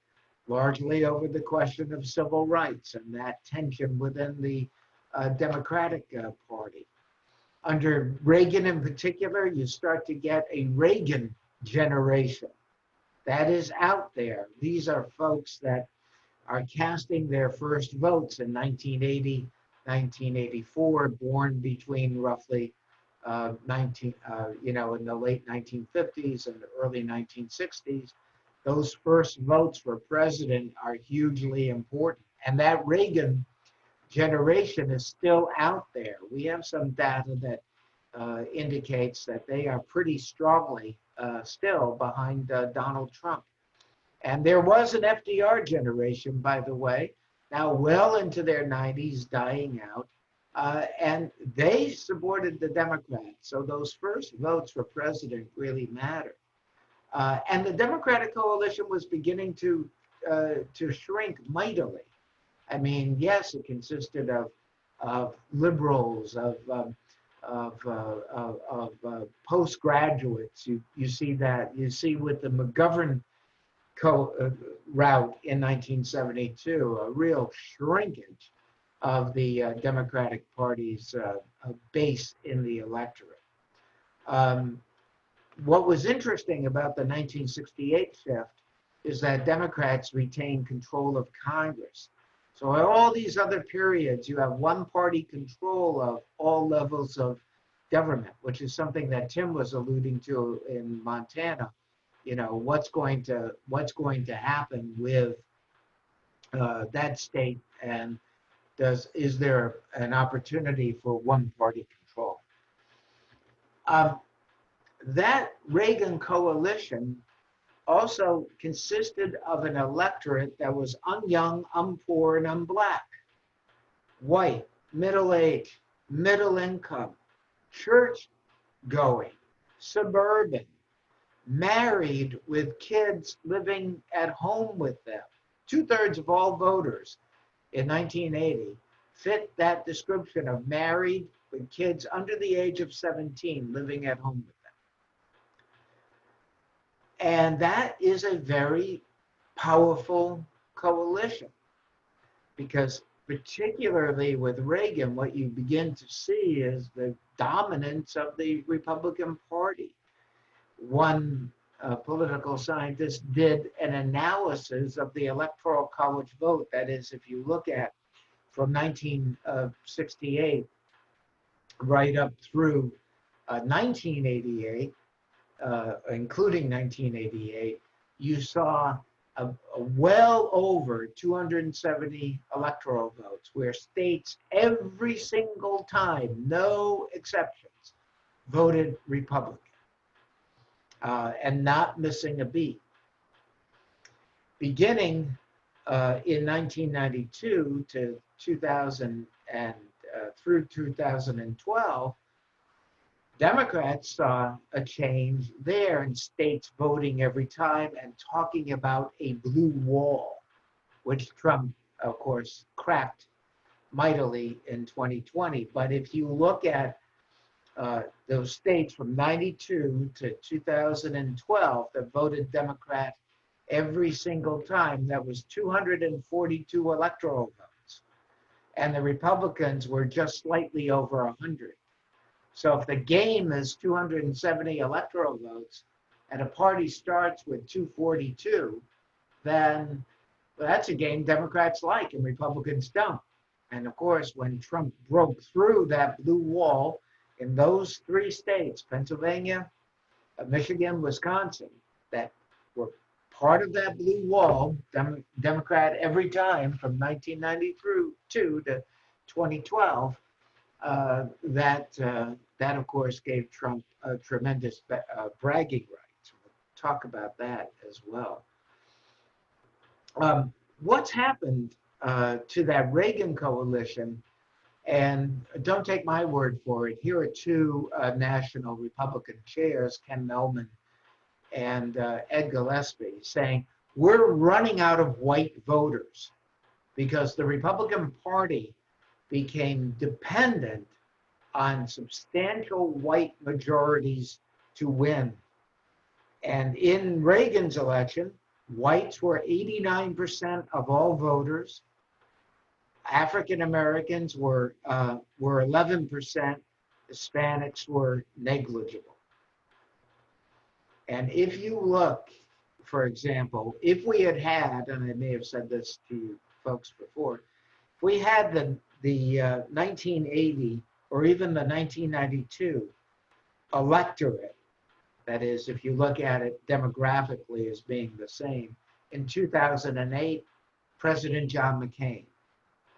largely over the question of civil rights and that tension within the Democratic Party. Under Reagan in particular, you start to get a Reagan generation that is out there. These are folks that are casting their first votes in 1980, 1984, born between roughly in the late 1950s and the early 1960s. Those first votes for president are hugely important. And that Reagan generation is still out there. We have some data that indicates that they are pretty strongly still behind Donald Trump. And there was an FDR generation, by the way, now well into their 90s, dying out, and they supported the Democrats. So those first votes for president really matter. And the Democratic coalition was beginning to shrink mightily. I mean, yes, it consisted of liberals, of postgraduates. You see that. You see with the McGovern route in 1972, a real shrinkage of the Democratic Party's base in the electorate. What was interesting about the 1968 shift is that Democrats retained control of Congress. So at all these other periods, you have one-party control of all levels of government, which is something that Tim was alluding to in Montana. You know, what's going to happen with that state, and is there an opportunity for one-party control? That Reagan coalition also consisted of an electorate that was unyoung, unpoor, and unblack, white, middle-aged, middle income, church-going, suburban, married with kids living at home with them. 2/3 of all voters in 1980 fit that description of married with kids under the age of 17 living at home with them. And that is a very powerful coalition, because particularly with Reagan, what you begin to see is the dominance of the Republican Party. One political scientist did an analysis of the Electoral College vote. That is, if you look at from 1968 right up through 1988, including 1988, you saw a well over 270 electoral votes where states every single time, no exceptions, voted Republican. And not missing a beat. Beginning in 1992 to 2000 and through 2012, Democrats saw a change there in states voting every time and talking about a blue wall, which Trump, of course, cracked mightily in 2020. But if you look at those states from 92 to 2012 that voted Democrat every single time, that was 242 electoral votes. And the Republicans were just slightly over 100. So if the game is 270 electoral votes and a party starts with 242, then that's a game Democrats like and Republicans don't. And of course, when Trump broke through that blue wall in those three states, Pennsylvania, Michigan, Wisconsin, that were part of that blue wall, Democrat every time from 1992 to 2012, that of course gave Trump a tremendous bragging rights. We'll talk about that as well. What's happened to that Reagan coalition? And don't take my word for it. Here are two national Republican chairs, Ken Mehlman and Ed Gillespie, saying, we're running out of white voters because the Republican Party became dependent on substantial white majorities to win. And in Reagan's election, whites were 89% of all voters. African Americans were 11%. Hispanics were negligible. And if you look, for example, if we had had, and I may have said this to you folks before, if we had the 1980 or even the 1992 electorate, that is, if you look at it demographically as being the same, in 2008, President John McCain,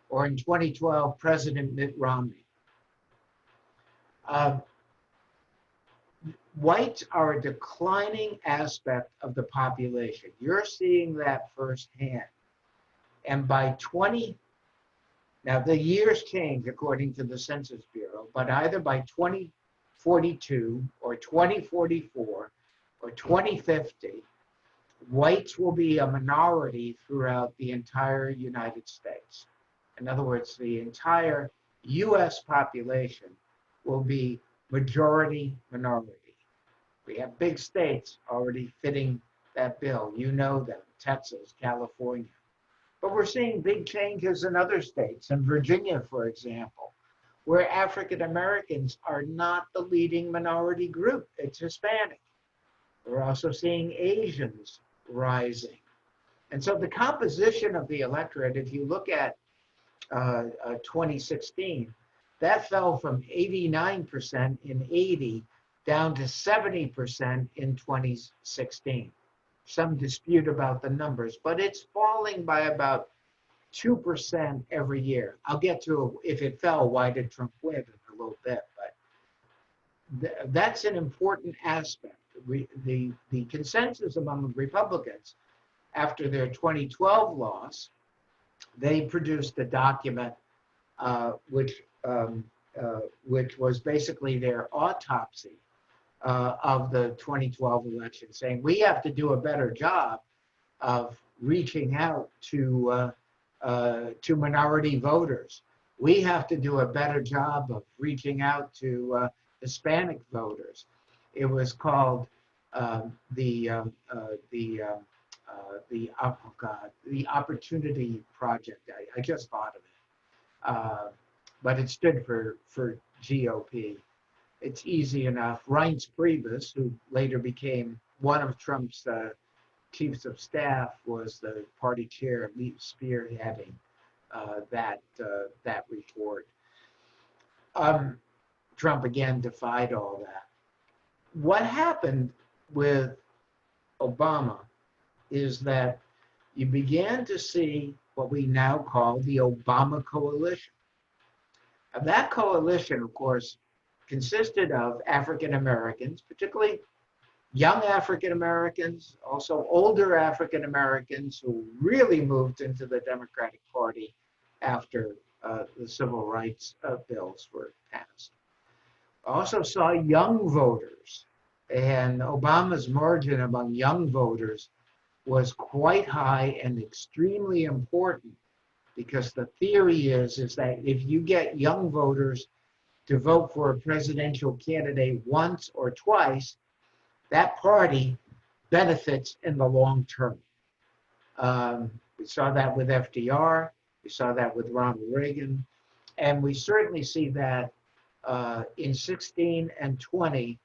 or in 2012, President Mitt Romney. Whites are a declining aspect of the population. You're seeing that firsthand. And by now the years change according to the Census Bureau, but either by 2042 or 2044 or 2050, whites will be a minority throughout the entire United States. In other words, the entire US population will be majority minority. We have big states already fitting that bill. You know them, Texas, California. But we're seeing big changes in other states, in Virginia, for example, where African Americans are not the leading minority group. It's Hispanic. We're also seeing Asians rising. And so the composition of the electorate, if you look at 2016, that fell from 89% in 80 down to 70% in 2016. Some dispute about the numbers, but it's falling by about 2% every year. I'll get to if it fell, why did Trump win in a little bit, but that's an important aspect. The consensus among Republicans after their 2012 loss, they produced a document which was basically their autopsy of the 2012 election, saying we have to do a better job of reaching out to minority voters. We have to do a better job of reaching out to Hispanic voters. It was called the Opportunity Project. I just thought of it, but it stood for GOP. It's easy enough. Reince Priebus, who later became one of Trump's chiefs of staff, was the party chair, spearheading that report. Trump again defied all that. What happened with Obama is that you began to see what we now call the Obama coalition. And that coalition, of course, consisted of African Americans, particularly young African Americans, also older African Americans who really moved into the Democratic Party after the civil rights bills were passed. Also saw young voters, and Obama's margin among young voters was quite high and extremely important, because the theory is that if you get young voters to vote for a presidential candidate once or twice, that party benefits in the long term. We saw that with FDR, we saw that with Ronald Reagan, and we certainly see that in 16 and 20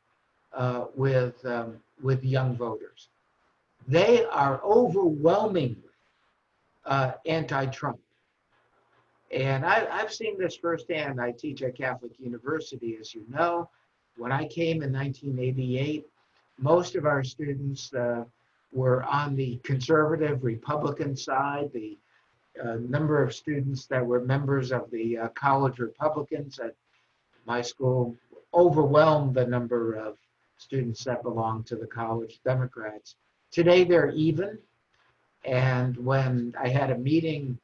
with young voters. They are overwhelmingly anti-Trump. And I've seen this firsthand. I teach at Catholic University, as you know. When I came in 1988, most of our students were on the conservative Republican side. The number of students that were members of the college Republicans at my school overwhelmed the number of students that belonged to the college Democrats. Today they're even. And when I had a meeting,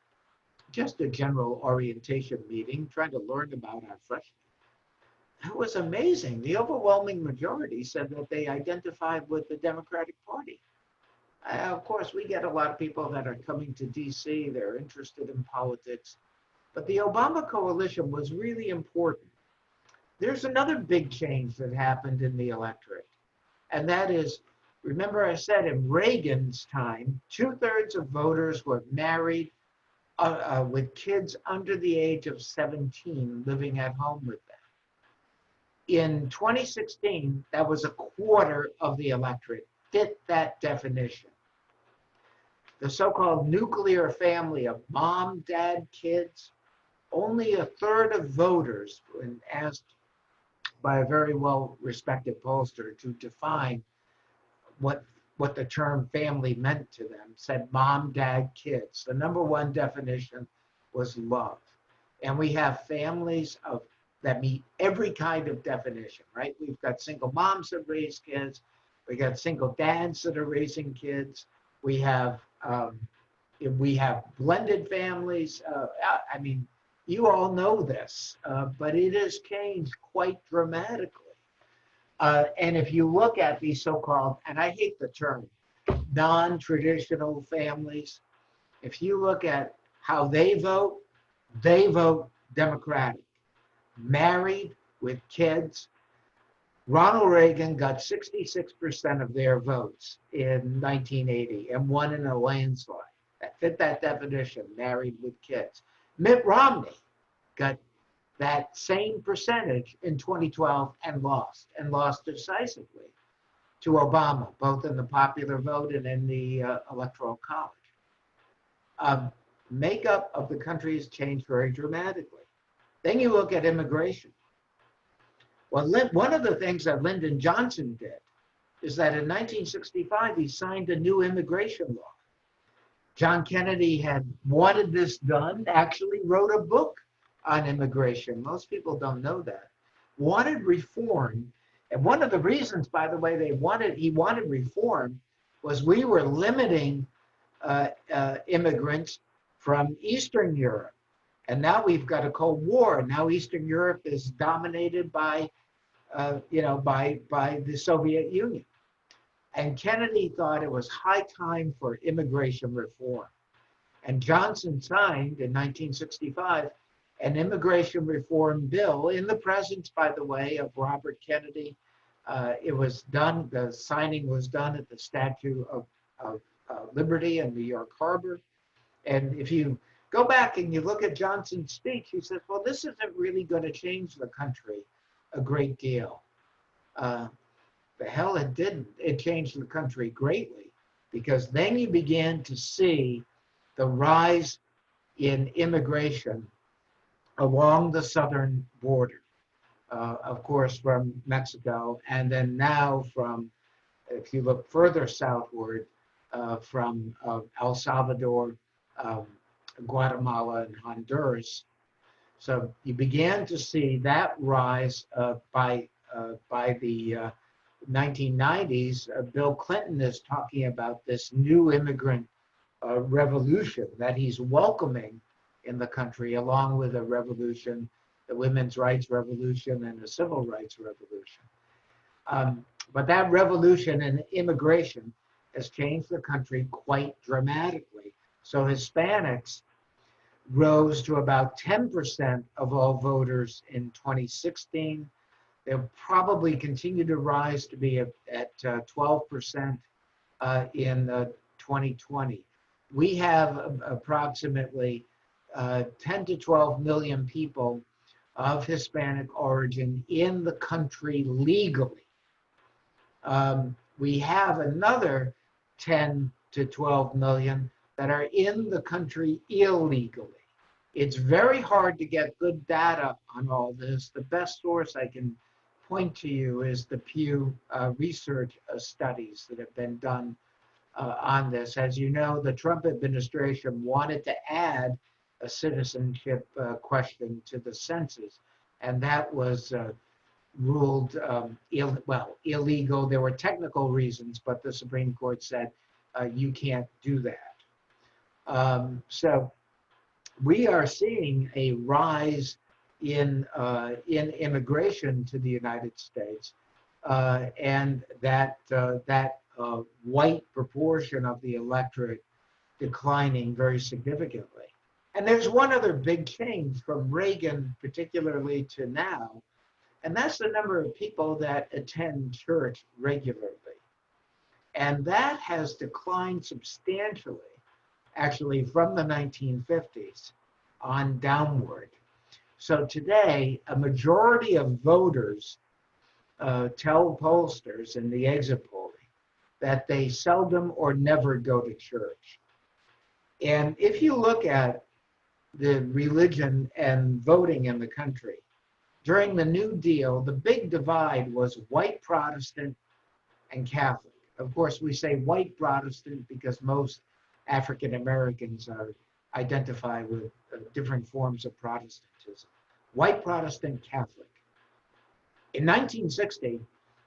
just a general orientation meeting, trying to learn about our freshmen, that was amazing. The overwhelming majority said that they identified with the Democratic Party. Of course, we get a lot of people that are coming to DC, they're interested in politics, but the Obama coalition was really important. There's another big change that happened in the electorate, and that is, remember I said in Reagan's time, 2/3 of voters were married with kids under the age of 17 living at home with them. In 2016, that was 1/4 of the electorate fit that definition. The so-called nuclear family of mom, dad, kids, only a third of voters, when asked by a very well-respected pollster to define what the term family meant to them, said mom, dad, kids. The number one definition was love. And we have families that meet every kind of definition, right? We've got single moms that raise kids. We got single dads that are raising kids. We have blended families. I mean, you all know this, but it has changed quite dramatically. And if you look at these so-called, and I hate the term, non-traditional families, if you look at how they vote Democratic. Married with kids. Ronald Reagan got 66% of their votes in 1980 and won in a landslide. That fit that definition, married with kids. Mitt Romney got that same percentage in 2012 and lost decisively to Obama, both in the popular vote and in the electoral college. Makeup of the country has changed very dramatically. Then you look at immigration. Well, one of the things that Lyndon Johnson did is that in 1965, he signed a new immigration law. John Kennedy had wanted this done, actually wrote a book on immigration. Most people don't know that. Wanted reform. And one of the reasons, by the way, he wanted reform was we were limiting immigrants from Eastern Europe. And now we've got a Cold War. Now Eastern Europe is dominated by the Soviet Union. And Kennedy thought it was high time for immigration reform. And Johnson signed in 1965 an immigration reform bill in the presence, by the way, of Robert Kennedy. It was done, the signing was done at the Statue of Liberty in New York Harbor. And if you go back and you look at Johnson's speech, he says, well, this isn't really going to change the country a great deal. The hell it didn't. It changed the country greatly, because then you began to see the rise in immigration along the southern border, of course, from Mexico, and then now from, if you look further southward, from El Salvador, Guatemala, and Honduras. So you began to see that rise by the 1990s. Bill Clinton is talking about this new immigrant revolution that he's welcoming in the country, along with a revolution, the women's rights revolution and the civil rights revolution. But that revolution in immigration has changed the country quite dramatically. So Hispanics rose to about 10% of all voters in 2016. They'll probably continue to rise to be at 12% in 2020. We have approximately 10 to 12 million people of Hispanic origin in the country legally. We have another 10 to 12 million that are in the country illegally. It's very hard to get good data on all this. The best source I can point to you is the Pew Research studies that have been done on this. As you know, the Trump administration wanted to add a citizenship question to the census, and that was ruled illegal. There were technical reasons, but the Supreme Court said you can't do that. So we are seeing a rise in immigration to the United States, and that white proportion of the electorate declining very significantly. And there's one other big change from Reagan particularly to now, and that's the number of people that attend church regularly. And that has declined substantially, actually, from the 1950s on downward. So today, a majority of voters tell pollsters in the exit polling that they seldom or never go to church. And if you look at the religion and voting in the country, during the New Deal, the big divide was white Protestant and Catholic. Of course, we say white Protestant because most African Americans identify with different forms of Protestantism. White Protestant, Catholic. In 1960,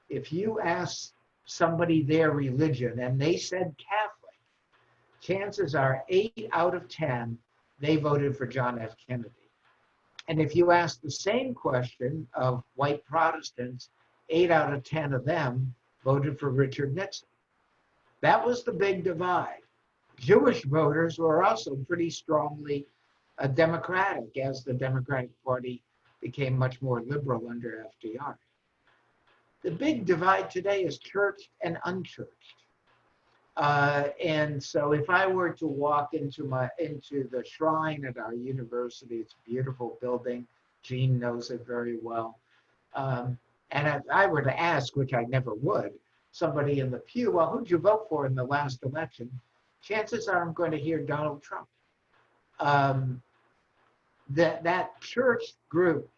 if you asked somebody their religion and they said Catholic, chances are 8 out of 10, they voted for John F. Kennedy. And if you ask the same question of white Protestants, 8 out of 10 of them voted for Richard Nixon. That was the big divide. Jewish voters were also pretty strongly Democratic as the Democratic Party became much more liberal under FDR. The big divide today is church and unchurched. And so if I were to walk into the shrine at our university, it's a beautiful building. Gene knows it very well. And if I were to ask, which I never would, somebody in the pew, well, who'd you vote for in the last election? Chances are I'm going to hear Donald Trump. That church group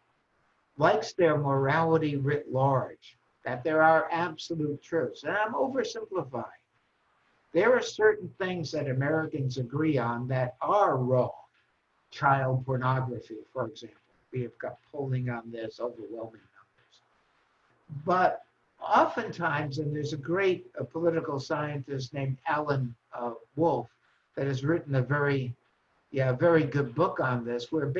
likes their morality writ large, that there are absolute truths. And I'm oversimplifying. There are certain things that Americans agree on that are wrong. Child pornography, for example. We have got polling on this, overwhelming numbers. But oftentimes, and there's a great political scientist named Alan Wolf that has written a very good book on this, where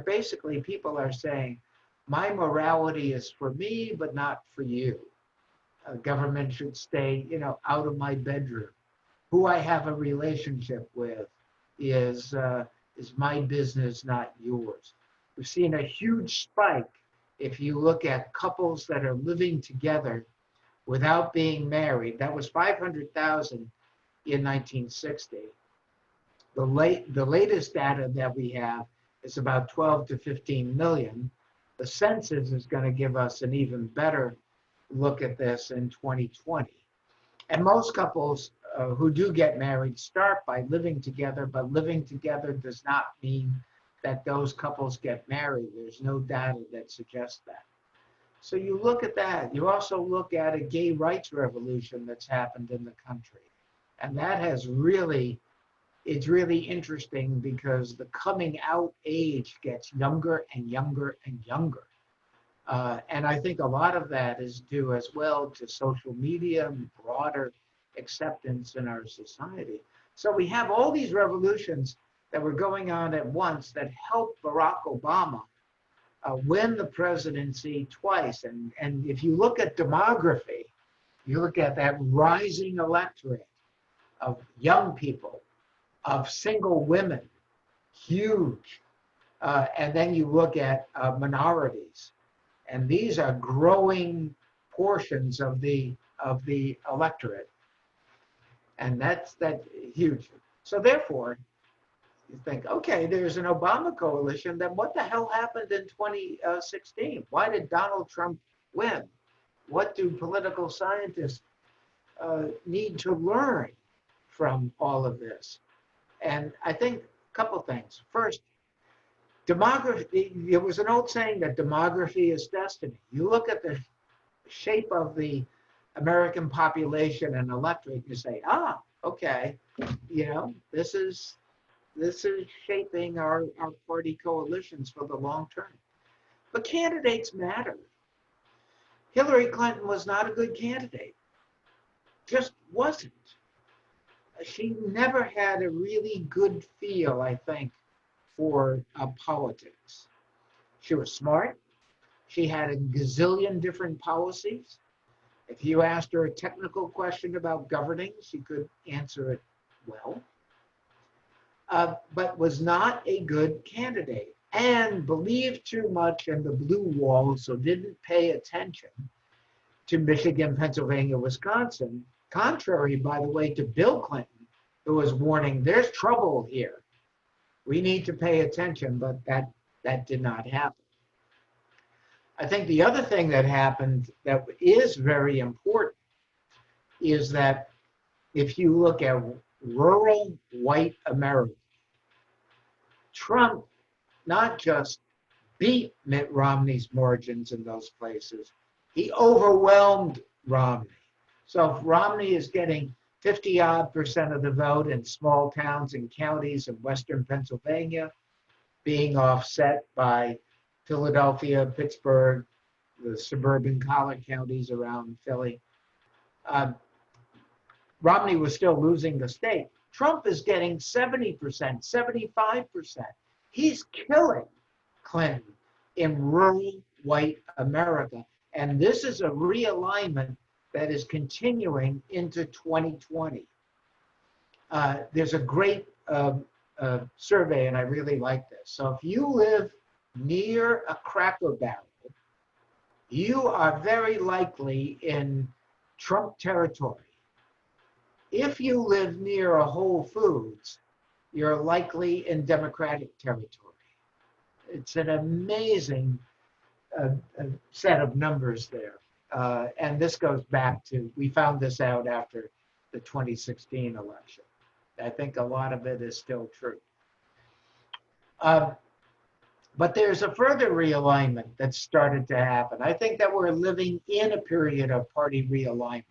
basically people are saying, my morality is for me, but not for you. Government should stay, out of my bedroom. Who I have a relationship with is my business, not yours. We've seen a huge spike if you look at couples that are living together without being married. That was 500,000 in 1960. The latest data that we have is about 12 to 15 million. The census is going to give us an even better look at this in 2020. And most couples who do get married start by living together, but living together does not mean that those couples get married. There's no data that suggests that. So you look at that. You also look at a gay rights revolution that's happened in the country. And that has it's really interesting because the coming out age gets younger and younger and younger. And I think a lot of that is due as well to social media and broader acceptance in our society. So we have all these revolutions that were going on at once that helped Barack Obama win the presidency twice. And if you look at demography, you look at that rising electorate of young people, of single women, huge. And then you look at minorities. And these are growing portions of the electorate. And that's huge. So therefore, you think, okay, there's an Obama coalition, then what the hell happened in 2016? Why did Donald Trump win? What do political scientists need to learn from all of this? And I think a couple things. First, demography, there was an old saying that demography is destiny. You look at the shape of the American population and electorate, you say, okay, this is shaping our party coalitions for the long term. But candidates matter. Hillary Clinton was not a good candidate. Just wasn't. She never had a really good feel, I think, for politics. She was smart. She had a gazillion different policies. If you asked her a technical question about governing, she could answer it well, but was not a good candidate and believed too much in the blue wall, so didn't pay attention to Michigan, Pennsylvania, Wisconsin, contrary, by the way, to Bill Clinton, who was warning, there's trouble here. We need to pay attention, but that did not happen. I think the other thing that happened that is very important is that if you look at rural white America, Trump not just beat Mitt Romney's margins in those places, he overwhelmed Romney. So if Romney is getting 50-odd% of the vote in small towns and counties in Western Pennsylvania, being offset by Philadelphia, Pittsburgh, the suburban college counties around Philly, Romney was still losing the state. Trump is getting 70%, 75%. He's killing Clinton in rural white America. And this is a realignment that is continuing into 2020. There's a great survey, and I really like this. So if you live near a Cracker Barrel, you are very likely in Trump territory. If you live near a Whole Foods, you're likely in Democratic territory. It's an amazing set of numbers there. And this goes back to, we found this out after the 2016 election. I think a lot of it is still true. But there's a further realignment that's started to happen. I think that we're living in a period of party realignment,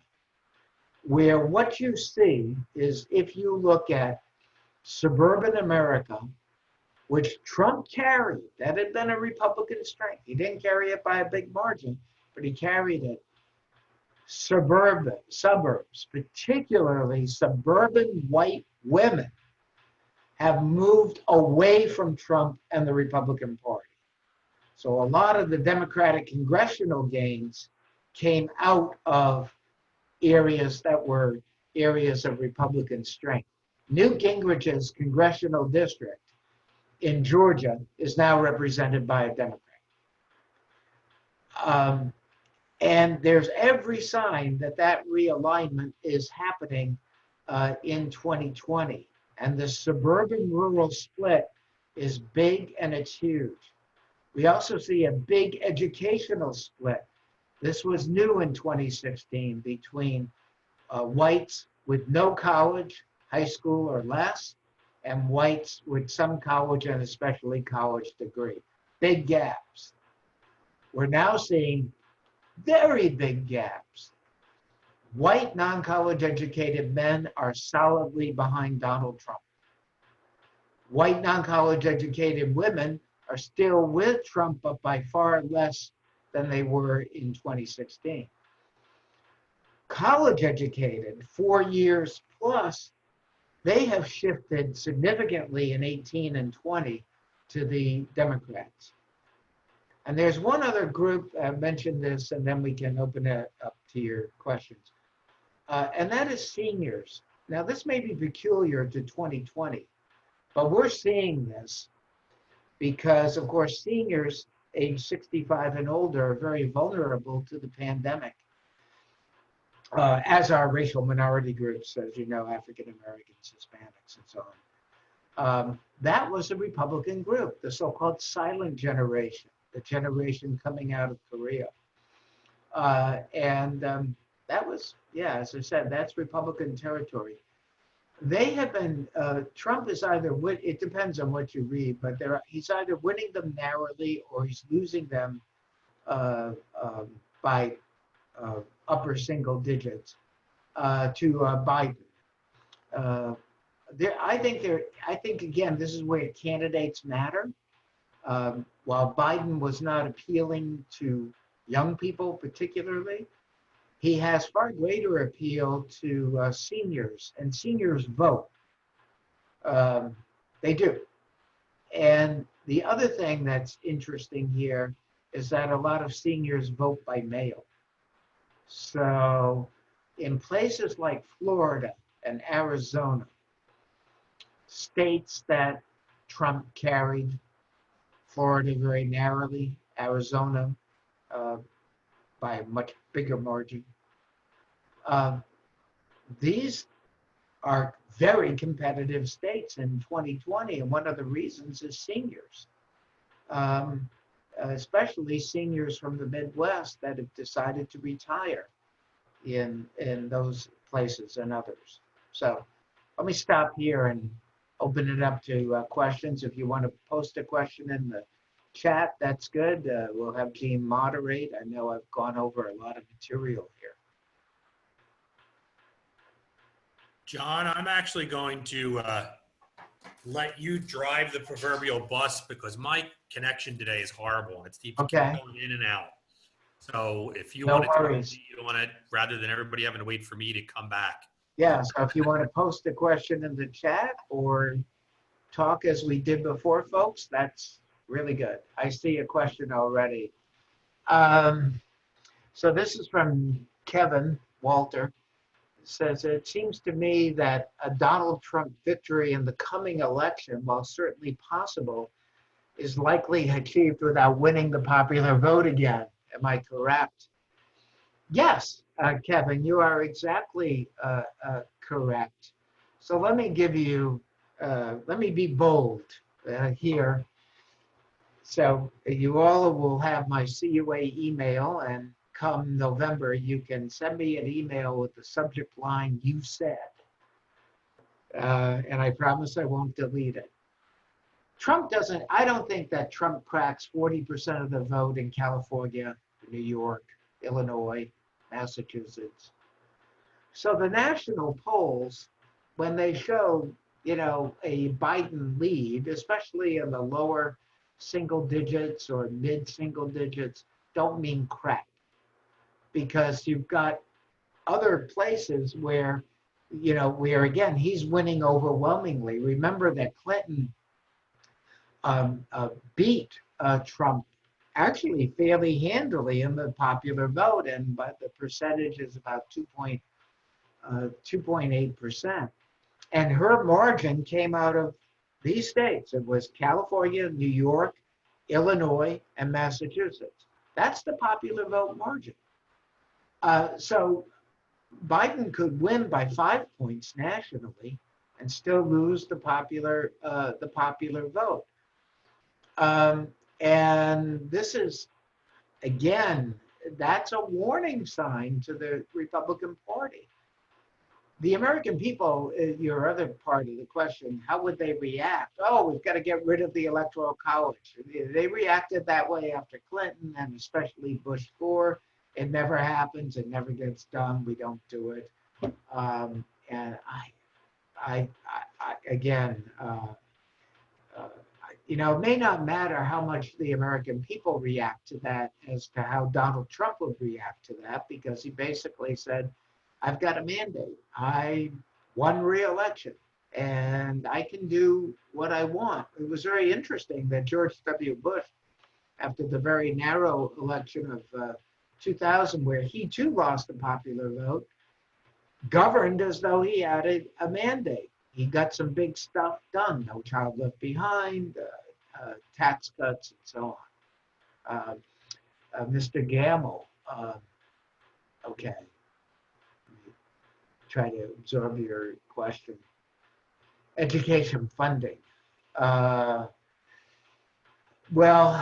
where what you see is, if you look at suburban America, which Trump carried, that had been a Republican strength. He didn't carry it by a big margin, but he carried it. Suburbs, particularly suburban white women, have moved away from Trump and the Republican Party. So a lot of the Democratic congressional gains came out of areas that were areas of Republican strength. Newt Gingrich's congressional district in Georgia is now represented by a Democrat. And there's every sign that that realignment is happening in 2020. And the suburban-rural split is big and it's huge. We also see a big educational split. This was new in 2016 between whites with no college, high school or less, and whites with some college and especially college degree. Big gaps. We're now seeing very big gaps. White non-college educated men are solidly behind Donald Trump. White non-college educated women are still with Trump, but by far less than they were in 2016. College educated, 4 years plus, they have shifted significantly in 18 and 20 to the Democrats. And there's one other group, I mentioned this, and then we can open it up to your questions. And that is seniors. Now, this may be peculiar to 2020, but we're seeing this because, of course, seniors age 65 and older are very vulnerable to the pandemic, as are racial minority groups, as you know, African Americans, Hispanics, and so on. That was a Republican group, the so-called silent generation, the generation coming out of Korea. That was, yeah, as I said, that's Republican territory. They have been, Trump is either, it depends on what you read, but he's either winning them narrowly or he's losing them by upper single digits to Biden. I think again, this is where candidates matter. While Biden was not appealing to young people particularly, he has far greater appeal to seniors, and seniors vote. They do. And the other thing that's interesting here is that a lot of seniors vote by mail. So in places like Florida and Arizona, states that Trump carried, Florida very narrowly, Arizona by a much bigger margin. These are very competitive states in 2020, and one of the reasons is seniors, especially seniors from the Midwest that have decided to retire in those places than others. So let me stop here and open it up to questions. If you want to post a question in the chat, that's good. We'll have Jean moderate. I know I've gone over a lot of material here. John, I'm actually going to let you drive the proverbial bus because my connection today is horrible and it keeps Okay. going in and out. So if you No want to, worries. rather than everybody having to wait for me to come back. Yeah, so if you want to post a question in the chat or talk as we did before, folks, that's really good. I see a question already. So this is from Kevin Walter. It says, it seems to me that a Donald Trump victory in the coming election, while certainly possible, is likely achieved without winning the popular vote again. Am I correct? Yes, Kevin, you are exactly correct. So let me give you, let me be bold here. So you all will have my CUA email, and come November, you can send me an email with the subject line "you said," and I promise I won't delete it. Trump doesn't, I don't think that Trump cracks 40% of the vote in California, New York, Illinois, Massachusetts. So the national polls, when they show, you know, a Biden lead, especially in the lower single digits or mid single digits, don't mean crap. Because you've got other places where, you know, where again, he's winning overwhelmingly. Remember that Clinton beat Trump actually fairly handily in the popular vote, and but the percentage is about 2.8%. And her margin came out of these states. It was California, New York, Illinois, and Massachusetts. That's the popular vote margin. So Biden could win by 5 points nationally and still lose the popular vote. And this is, again, that's a warning sign to the Republican Party. The American people, your other part of the question, how would they react? Oh, we've got to get rid of the Electoral College. They reacted that way after Clinton and especially Bush 4. It never happens. It never gets done. We don't do it. And again, you know, it may not matter how much the American people react to that as to how Donald Trump would react to that, because he basically said, I've got a mandate. I won re-election and I can do what I want. It was very interesting that George W. Bush, after the very narrow election of 2000, where he too lost the popular vote, governed as though he had a mandate. He got some big stuff done, No Child Left Behind, tax cuts, and so on. Mr. Gamble, okay. Try to absorb your question. Education funding. Well,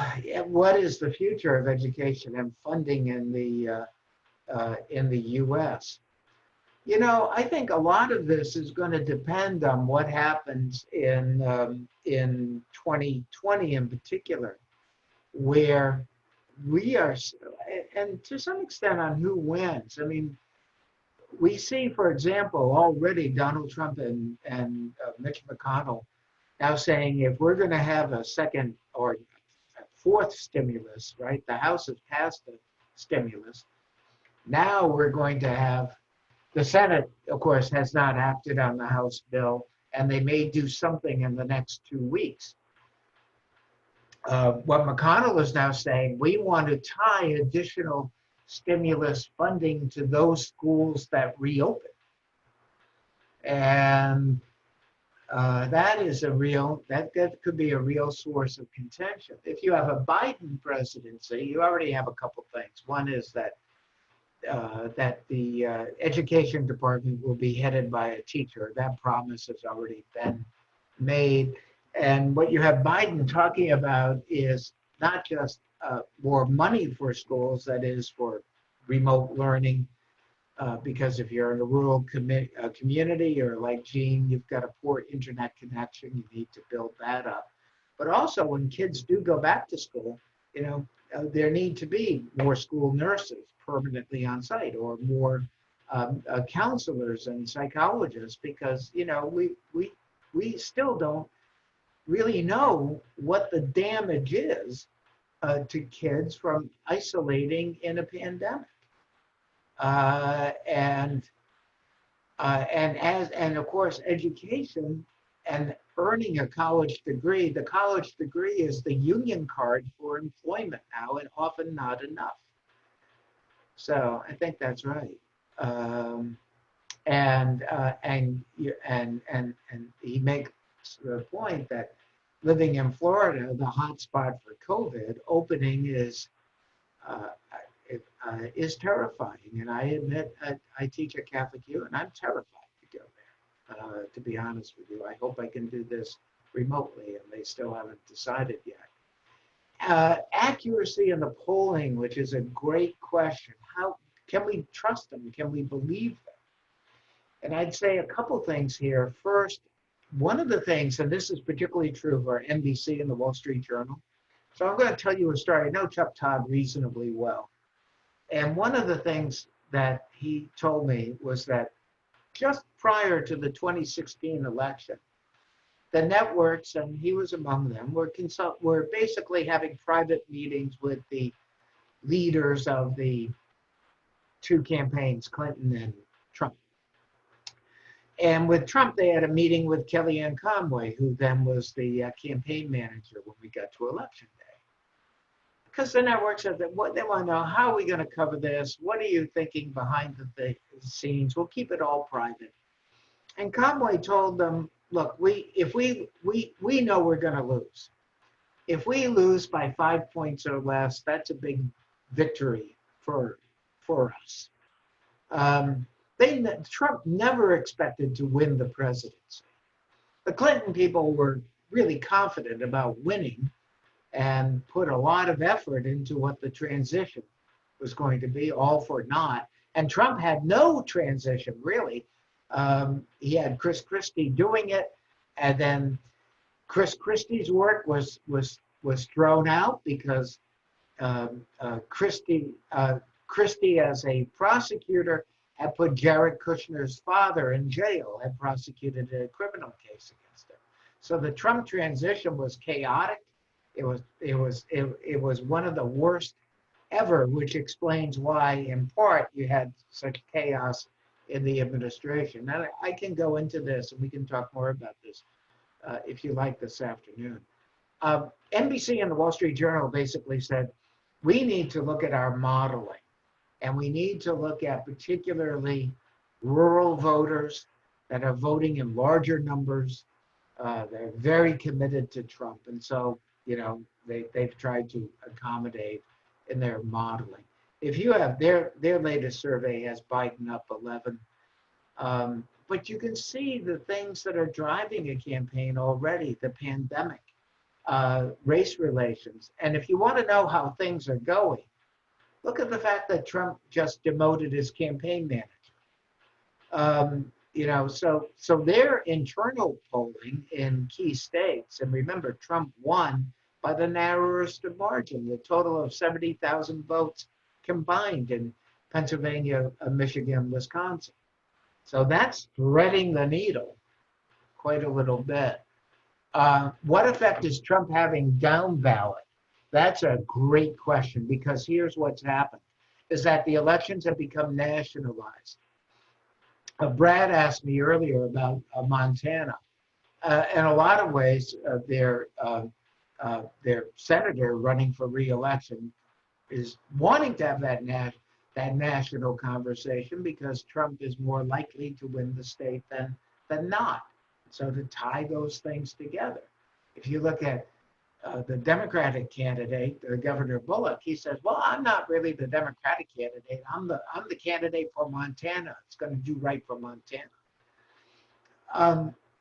what is the future of education and funding in the U.S.? You know, I think a lot of this is going to depend on what happens in 2020 in particular, where we are, and to some extent on who wins. I mean, we see, for example, already Donald Trump and Mitch McConnell now saying if we're going to have a second or a fourth stimulus, right? The House has passed the stimulus. Now we're going to have, the Senate, of course, has not acted on the House bill, and they may do something in the next 2 weeks. What McConnell is now saying, we want to tie additional stimulus funding to those schools that reopen. And that is a real, that could be a real source of contention. If you have a Biden presidency, you already have a couple things. One is that the education department will be headed by a teacher. That promise has already been made. And what you have Biden talking about is not just more money for schools, that is for remote learning, because if you're in a rural community or like Gene, you've got a poor internet connection, you need to build that up. But also when kids do go back to school, there need to be more school nurses permanently on site or more counselors and psychologists because, we still don't really know what the damage is to kids from isolating in a pandemic. And of course, education and earning a college degree, the college degree is the union card for employment now and often not enough. So I think that's right. And he makes the point that living in Florida, the hotspot for COVID, opening is terrifying. And I admit I teach at Catholic U, and I'm terrified to go there. To be honest with you, I hope I can do this remotely, and they still haven't decided yet. Accuracy in the polling, which is a great question. How can we trust them? Can we believe them? And I'd say a couple things here. First, one of the things, and this is particularly true for NBC and the Wall Street Journal. So I'm going to tell you a story. I know Chuck Todd reasonably well. And one of the things that he told me was that just prior to the 2016 election, the networks, and he was among them, were basically having private meetings with the leaders of the two campaigns, Clinton and Trump. And with Trump, they had a meeting with Kellyanne Conway, who then was the campaign manager when we got to election day. Because the network said that what they want to know, how are we going to cover this? What are you thinking behind the scenes? We'll keep it all private. And Conway told them, look, we know we're going to lose. If we lose by 5 points or less, that's a big victory for us. Trump never expected to win the presidency. The Clinton people were really confident about winning and put a lot of effort into what the transition was going to be, all for naught. And Trump had no transition, really. He had Chris Christie doing it, and then Chris Christie's work was thrown out because Christie as a prosecutor had put Jared Kushner's father in jail, had prosecuted a criminal case against him. So the Trump transition was chaotic. It was one of the worst ever, which explains why, in part, you had such chaos in the administration. Now, I can go into this, and we can talk more about this if you like this afternoon. NBC and the Wall Street Journal basically said, we need to look at our modeling, and we need to look at particularly rural voters that are voting in larger numbers. They're very committed to Trump, and so they've tried to accommodate in their modeling. If you have their latest survey has Biden up 11, but you can see the things that are driving a campaign already: the pandemic, race relations, and if you want to know how things are going, look at the fact that Trump just demoted his campaign manager. So their internal polling in key states, and remember, Trump won by the narrowest of margin, the total of 70,000 votes combined in Pennsylvania, Michigan, Wisconsin. So that's threading the needle quite a little bit. What effect is Trump having down ballot? That's a great question, because here's what's happened, is that the elections have become nationalized. Brad asked me earlier about Montana. In a lot of ways, their senator running for re-election is wanting to have that national conversation because Trump is more likely to win the state than not. So to tie those things together, if you look at the Democratic candidate, Governor Bullock, he says, well, I'm not really the Democratic candidate. I'm the candidate for Montana. It's going to do right for Montana.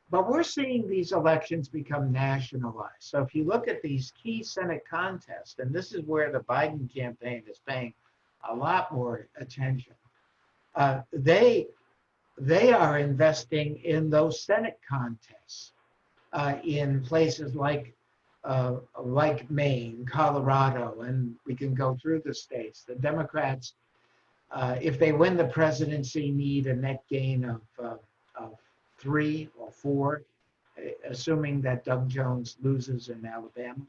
But we're seeing these elections become nationalized. So if you look at these key Senate contests, and this is where the Biden campaign is paying a lot more attention. They are investing in those Senate contests in places like Maine, Colorado, and we can go through the states. The Democrats, if they win the presidency, need a net gain of 3 or 4, assuming that Doug Jones loses in Alabama.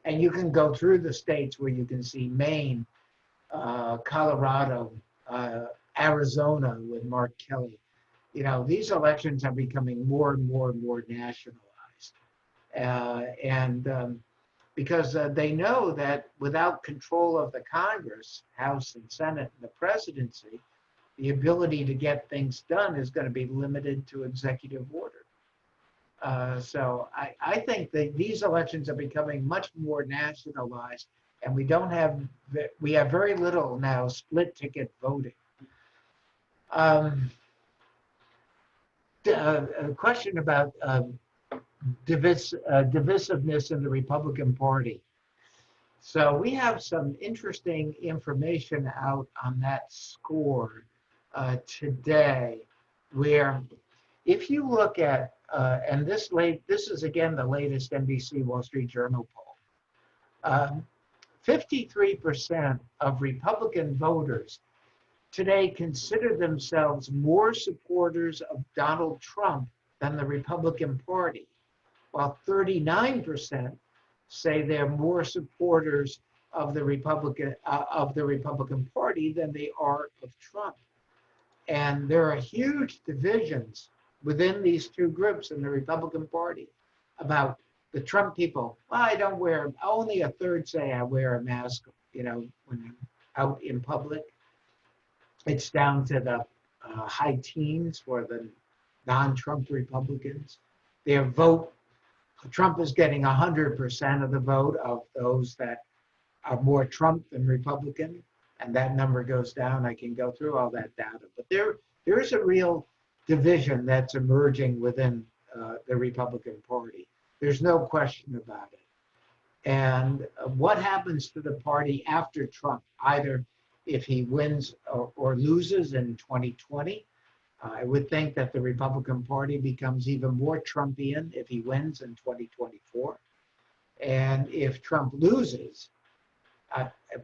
And you can go through the states where you can see Maine, Colorado, Arizona with Mark Kelly. You know, these elections are becoming more and more and more nationalized. Because they know that without control of the Congress, House and Senate, and the presidency, the ability to get things done is going to be limited to executive order. So I think that these elections are becoming much more nationalized, and we have very little now split ticket voting. A question about divisiveness in the Republican Party. So we have some interesting information out on that score today, where if you look at, and this is again the latest NBC Wall Street Journal poll, 53% of Republican voters today consider themselves more supporters of Donald Trump than the Republican Party, while 39% say they're more supporters of the Republican Party than they are of Trump. And there are huge divisions within these two groups in the Republican Party about the Trump people. Well, I don't wear, only a third say I wear a mask, you know, when I'm out in public. It's down to the high teens for the non-Trump Republicans. Their vote, Trump is getting 100% of the vote of those that are more Trump than Republican, and that number goes down. I can go through all that data, but there is a real division that's emerging within the Republican Party. There's no question about it. And what happens to the party after Trump, either if he wins or loses in 2020, I would think that the Republican Party becomes even more Trumpian if he wins in 2024. And if Trump loses,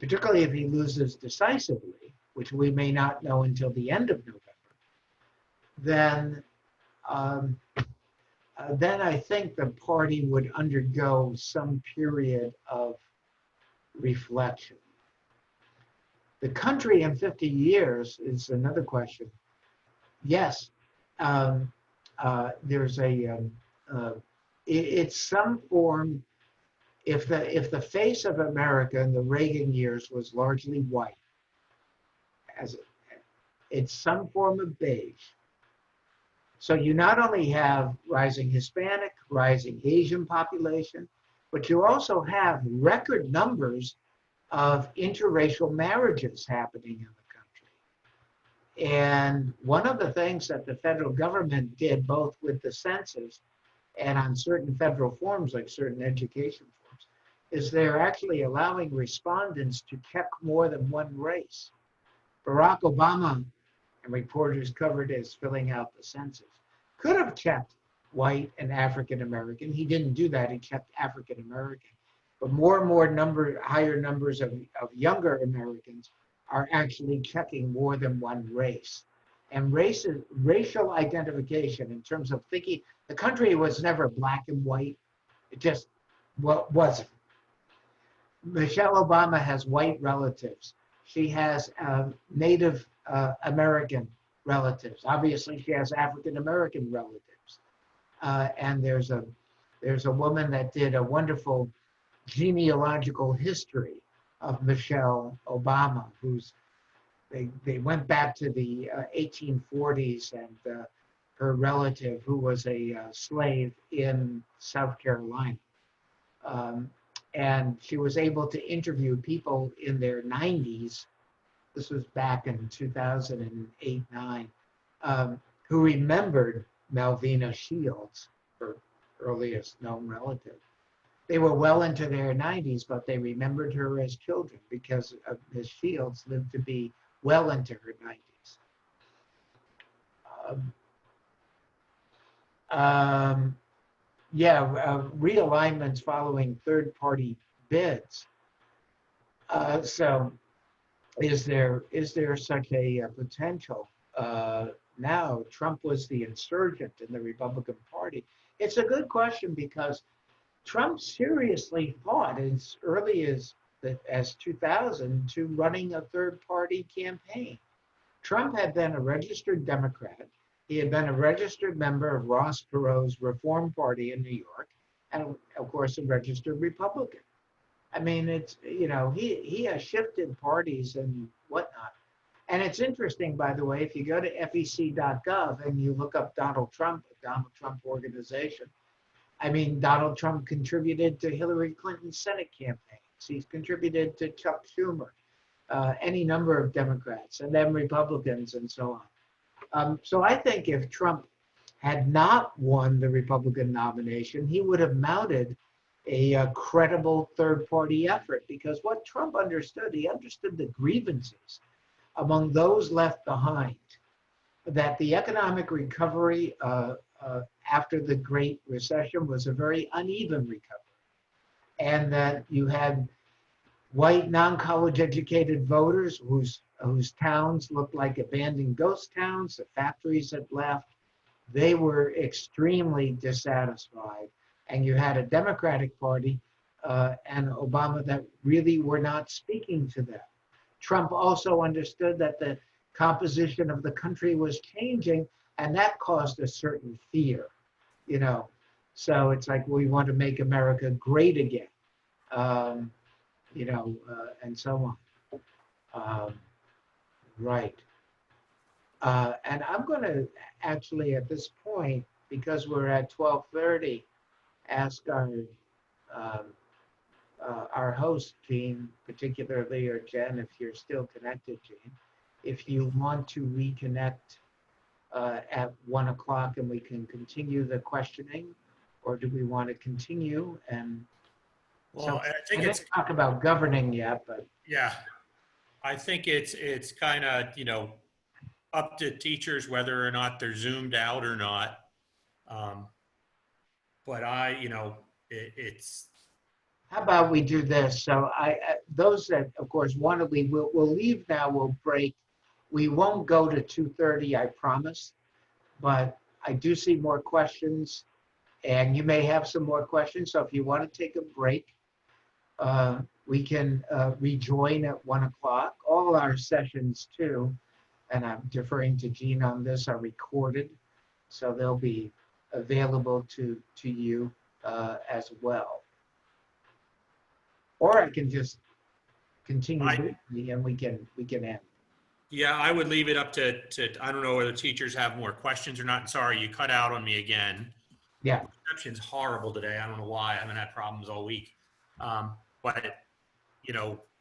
particularly if he loses decisively, which we may not know until the end of November, then I think the party would undergo some period of reflection. The country in 50 years is another question. Yes, there's it's some form. If the face of America in the Reagan years was largely white, it's some form of beige. So you not only have rising Hispanic, rising Asian population, but you also have record numbers of interracial marriages happening in the country. And one of the things that the federal government did, both with the census and on certain federal forms, like certain education forms, is they're actually allowing respondents to check more than one race. Barack Obama, and reporters covered as filling out the census, could have checked white and African American. He didn't do that. He checked African American. But more and more higher numbers of younger Americans are actually checking more than one race. And racial identification in terms of thinking, the country was never black and white. It just wasn't. Michelle Obama has white relatives. She has Native American relatives. Obviously, she has African American relatives. And there's a woman that did a wonderful genealogical history of Michelle Obama, they went back to the 1840s, and her relative, who was a slave in South Carolina. And she was able to interview people in their 90s. This was back in 2008-9, who remembered Malvina Shields, her earliest known relative. They were well into their 90s, but they remembered her as children because Ms. Shields lived to be well into her 90s. realignments following third-party bids. So is there such a potential? Now, Trump was the insurgent in the Republican Party. It's a good question because Trump seriously fought as early as 2000 to running a third-party campaign. Trump had been a registered Democrat. He had been a registered member of Ross Perot's Reform Party in New York, and of course, a registered Republican. I mean, it's, he has shifted parties and whatnot. And it's interesting, by the way, if you go to fec.gov and you look up Donald Trump Organization, I mean, Donald Trump contributed to Hillary Clinton's Senate campaigns. He's contributed to Chuck Schumer, any number of Democrats, and then Republicans and so on. So I think if Trump had not won the Republican nomination, he would have mounted a credible third-party effort, because what Trump understood, he understood the grievances among those left behind, that the economic recovery after the Great Recession was a very uneven recovery, and that you had white non-college educated voters whose towns looked like abandoned ghost towns, the factories had left. They were extremely dissatisfied. And you had a Democratic Party and Obama that really were not speaking to them. Trump also understood that the composition of the country was changing, and that caused a certain fear, So it's like, we want to make America great again, and so on. Right. And I'm going to actually, at this point, because we're at 12:30, ask our host, Gene, particularly, or Jen, if you're still connected, Gene, if you want to reconnect at 1 o'clock and we can continue the questioning, or do we want to continue? And Well, I think I it's didn't talk about governing yet, but yeah. I think it's kind of up to teachers whether or not they're zoomed out or not. But it's how about we do this? So those that, of course, want to leave, we'll leave now, we'll break. We won't go to 2:30, I promise, but I do see more questions, and you may have some more questions. So if you want to take a break, we can rejoin at 1 o'clock. All our sessions too, and I'm deferring to Gene on this, are recorded, so they'll be available to you as well. Or I can just continue briefly and we can end. Yeah, I would leave it up to I don't know whether teachers have more questions or not. And sorry, you cut out on me again. Yeah. The reception's horrible today. I don't know why. I haven't had problems all week. But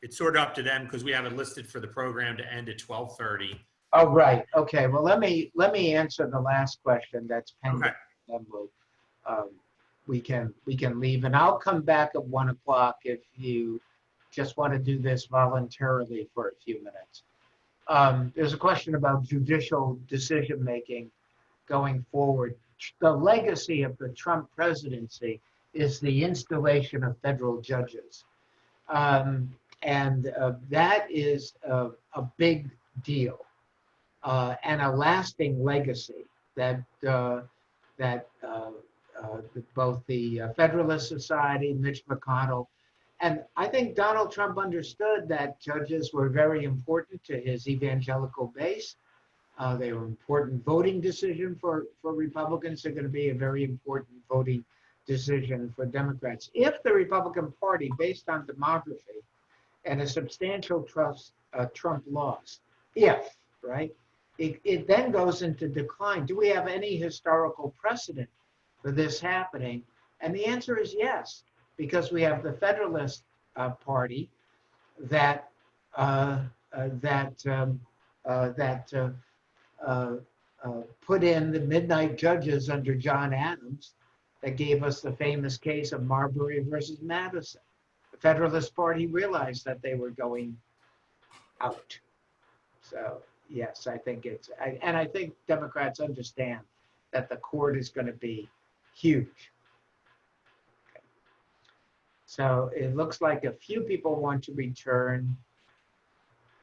it's sort of up to them because we have it listed for the program to end at 12:30. Oh, right. Okay. Well, let me answer the last question that's pending. Okay. Then we can leave, and I'll come back at 1 o'clock if you just want to do this voluntarily for a few minutes. There's a question about judicial decision making going forward. The legacy of the Trump presidency is the installation of federal judges, and that is a big deal and a lasting legacy that both the Federalist Society, Mitch McConnell, and I think Donald Trump understood that judges were very important to his evangelical base. They were an important voting decision for Republicans. They're going to be a very important voting decision for Democrats. If the Republican Party, based on demography and a substantial Trump loss, it then goes into decline. Do we have any historical precedent for this happening? And the answer is yes, because we have the Federalist Party that put in the midnight judges under John Adams that gave us the famous case of Marbury versus Madison. The Federalist Party realized that they were going out. So yes, I think and I think Democrats understand that the court is going to be huge. Okay. So it looks like a few people want to return,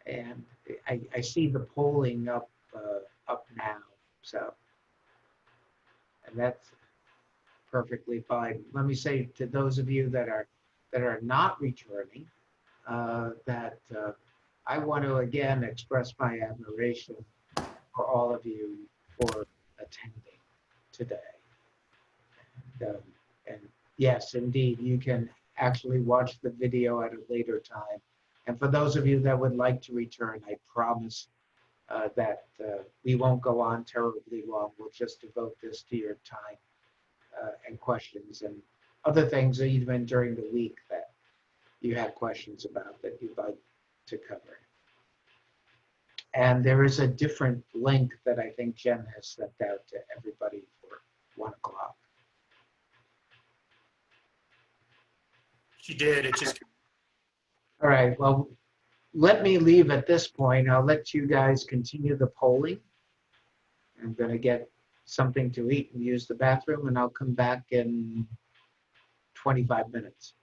and I see the polling up now. So, and that's perfectly fine. Let me say to those of you that are not returning, that I want to again express my admiration for all of you for attending today. And yes, indeed, you can actually watch the video at a later time. And for those of you that would like to return, I promise that we won't go on terribly long. We'll just devote this to your time and questions and other things even during the week that you have questions about that you'd like to cover. And there is a different link that I think Jen has sent out to everybody for 1 o'clock. She did. It just All right, well, let me leave at this point. I'll let you guys continue the polling. I'm going to get something to eat and use the bathroom, and I'll come back in 25 minutes.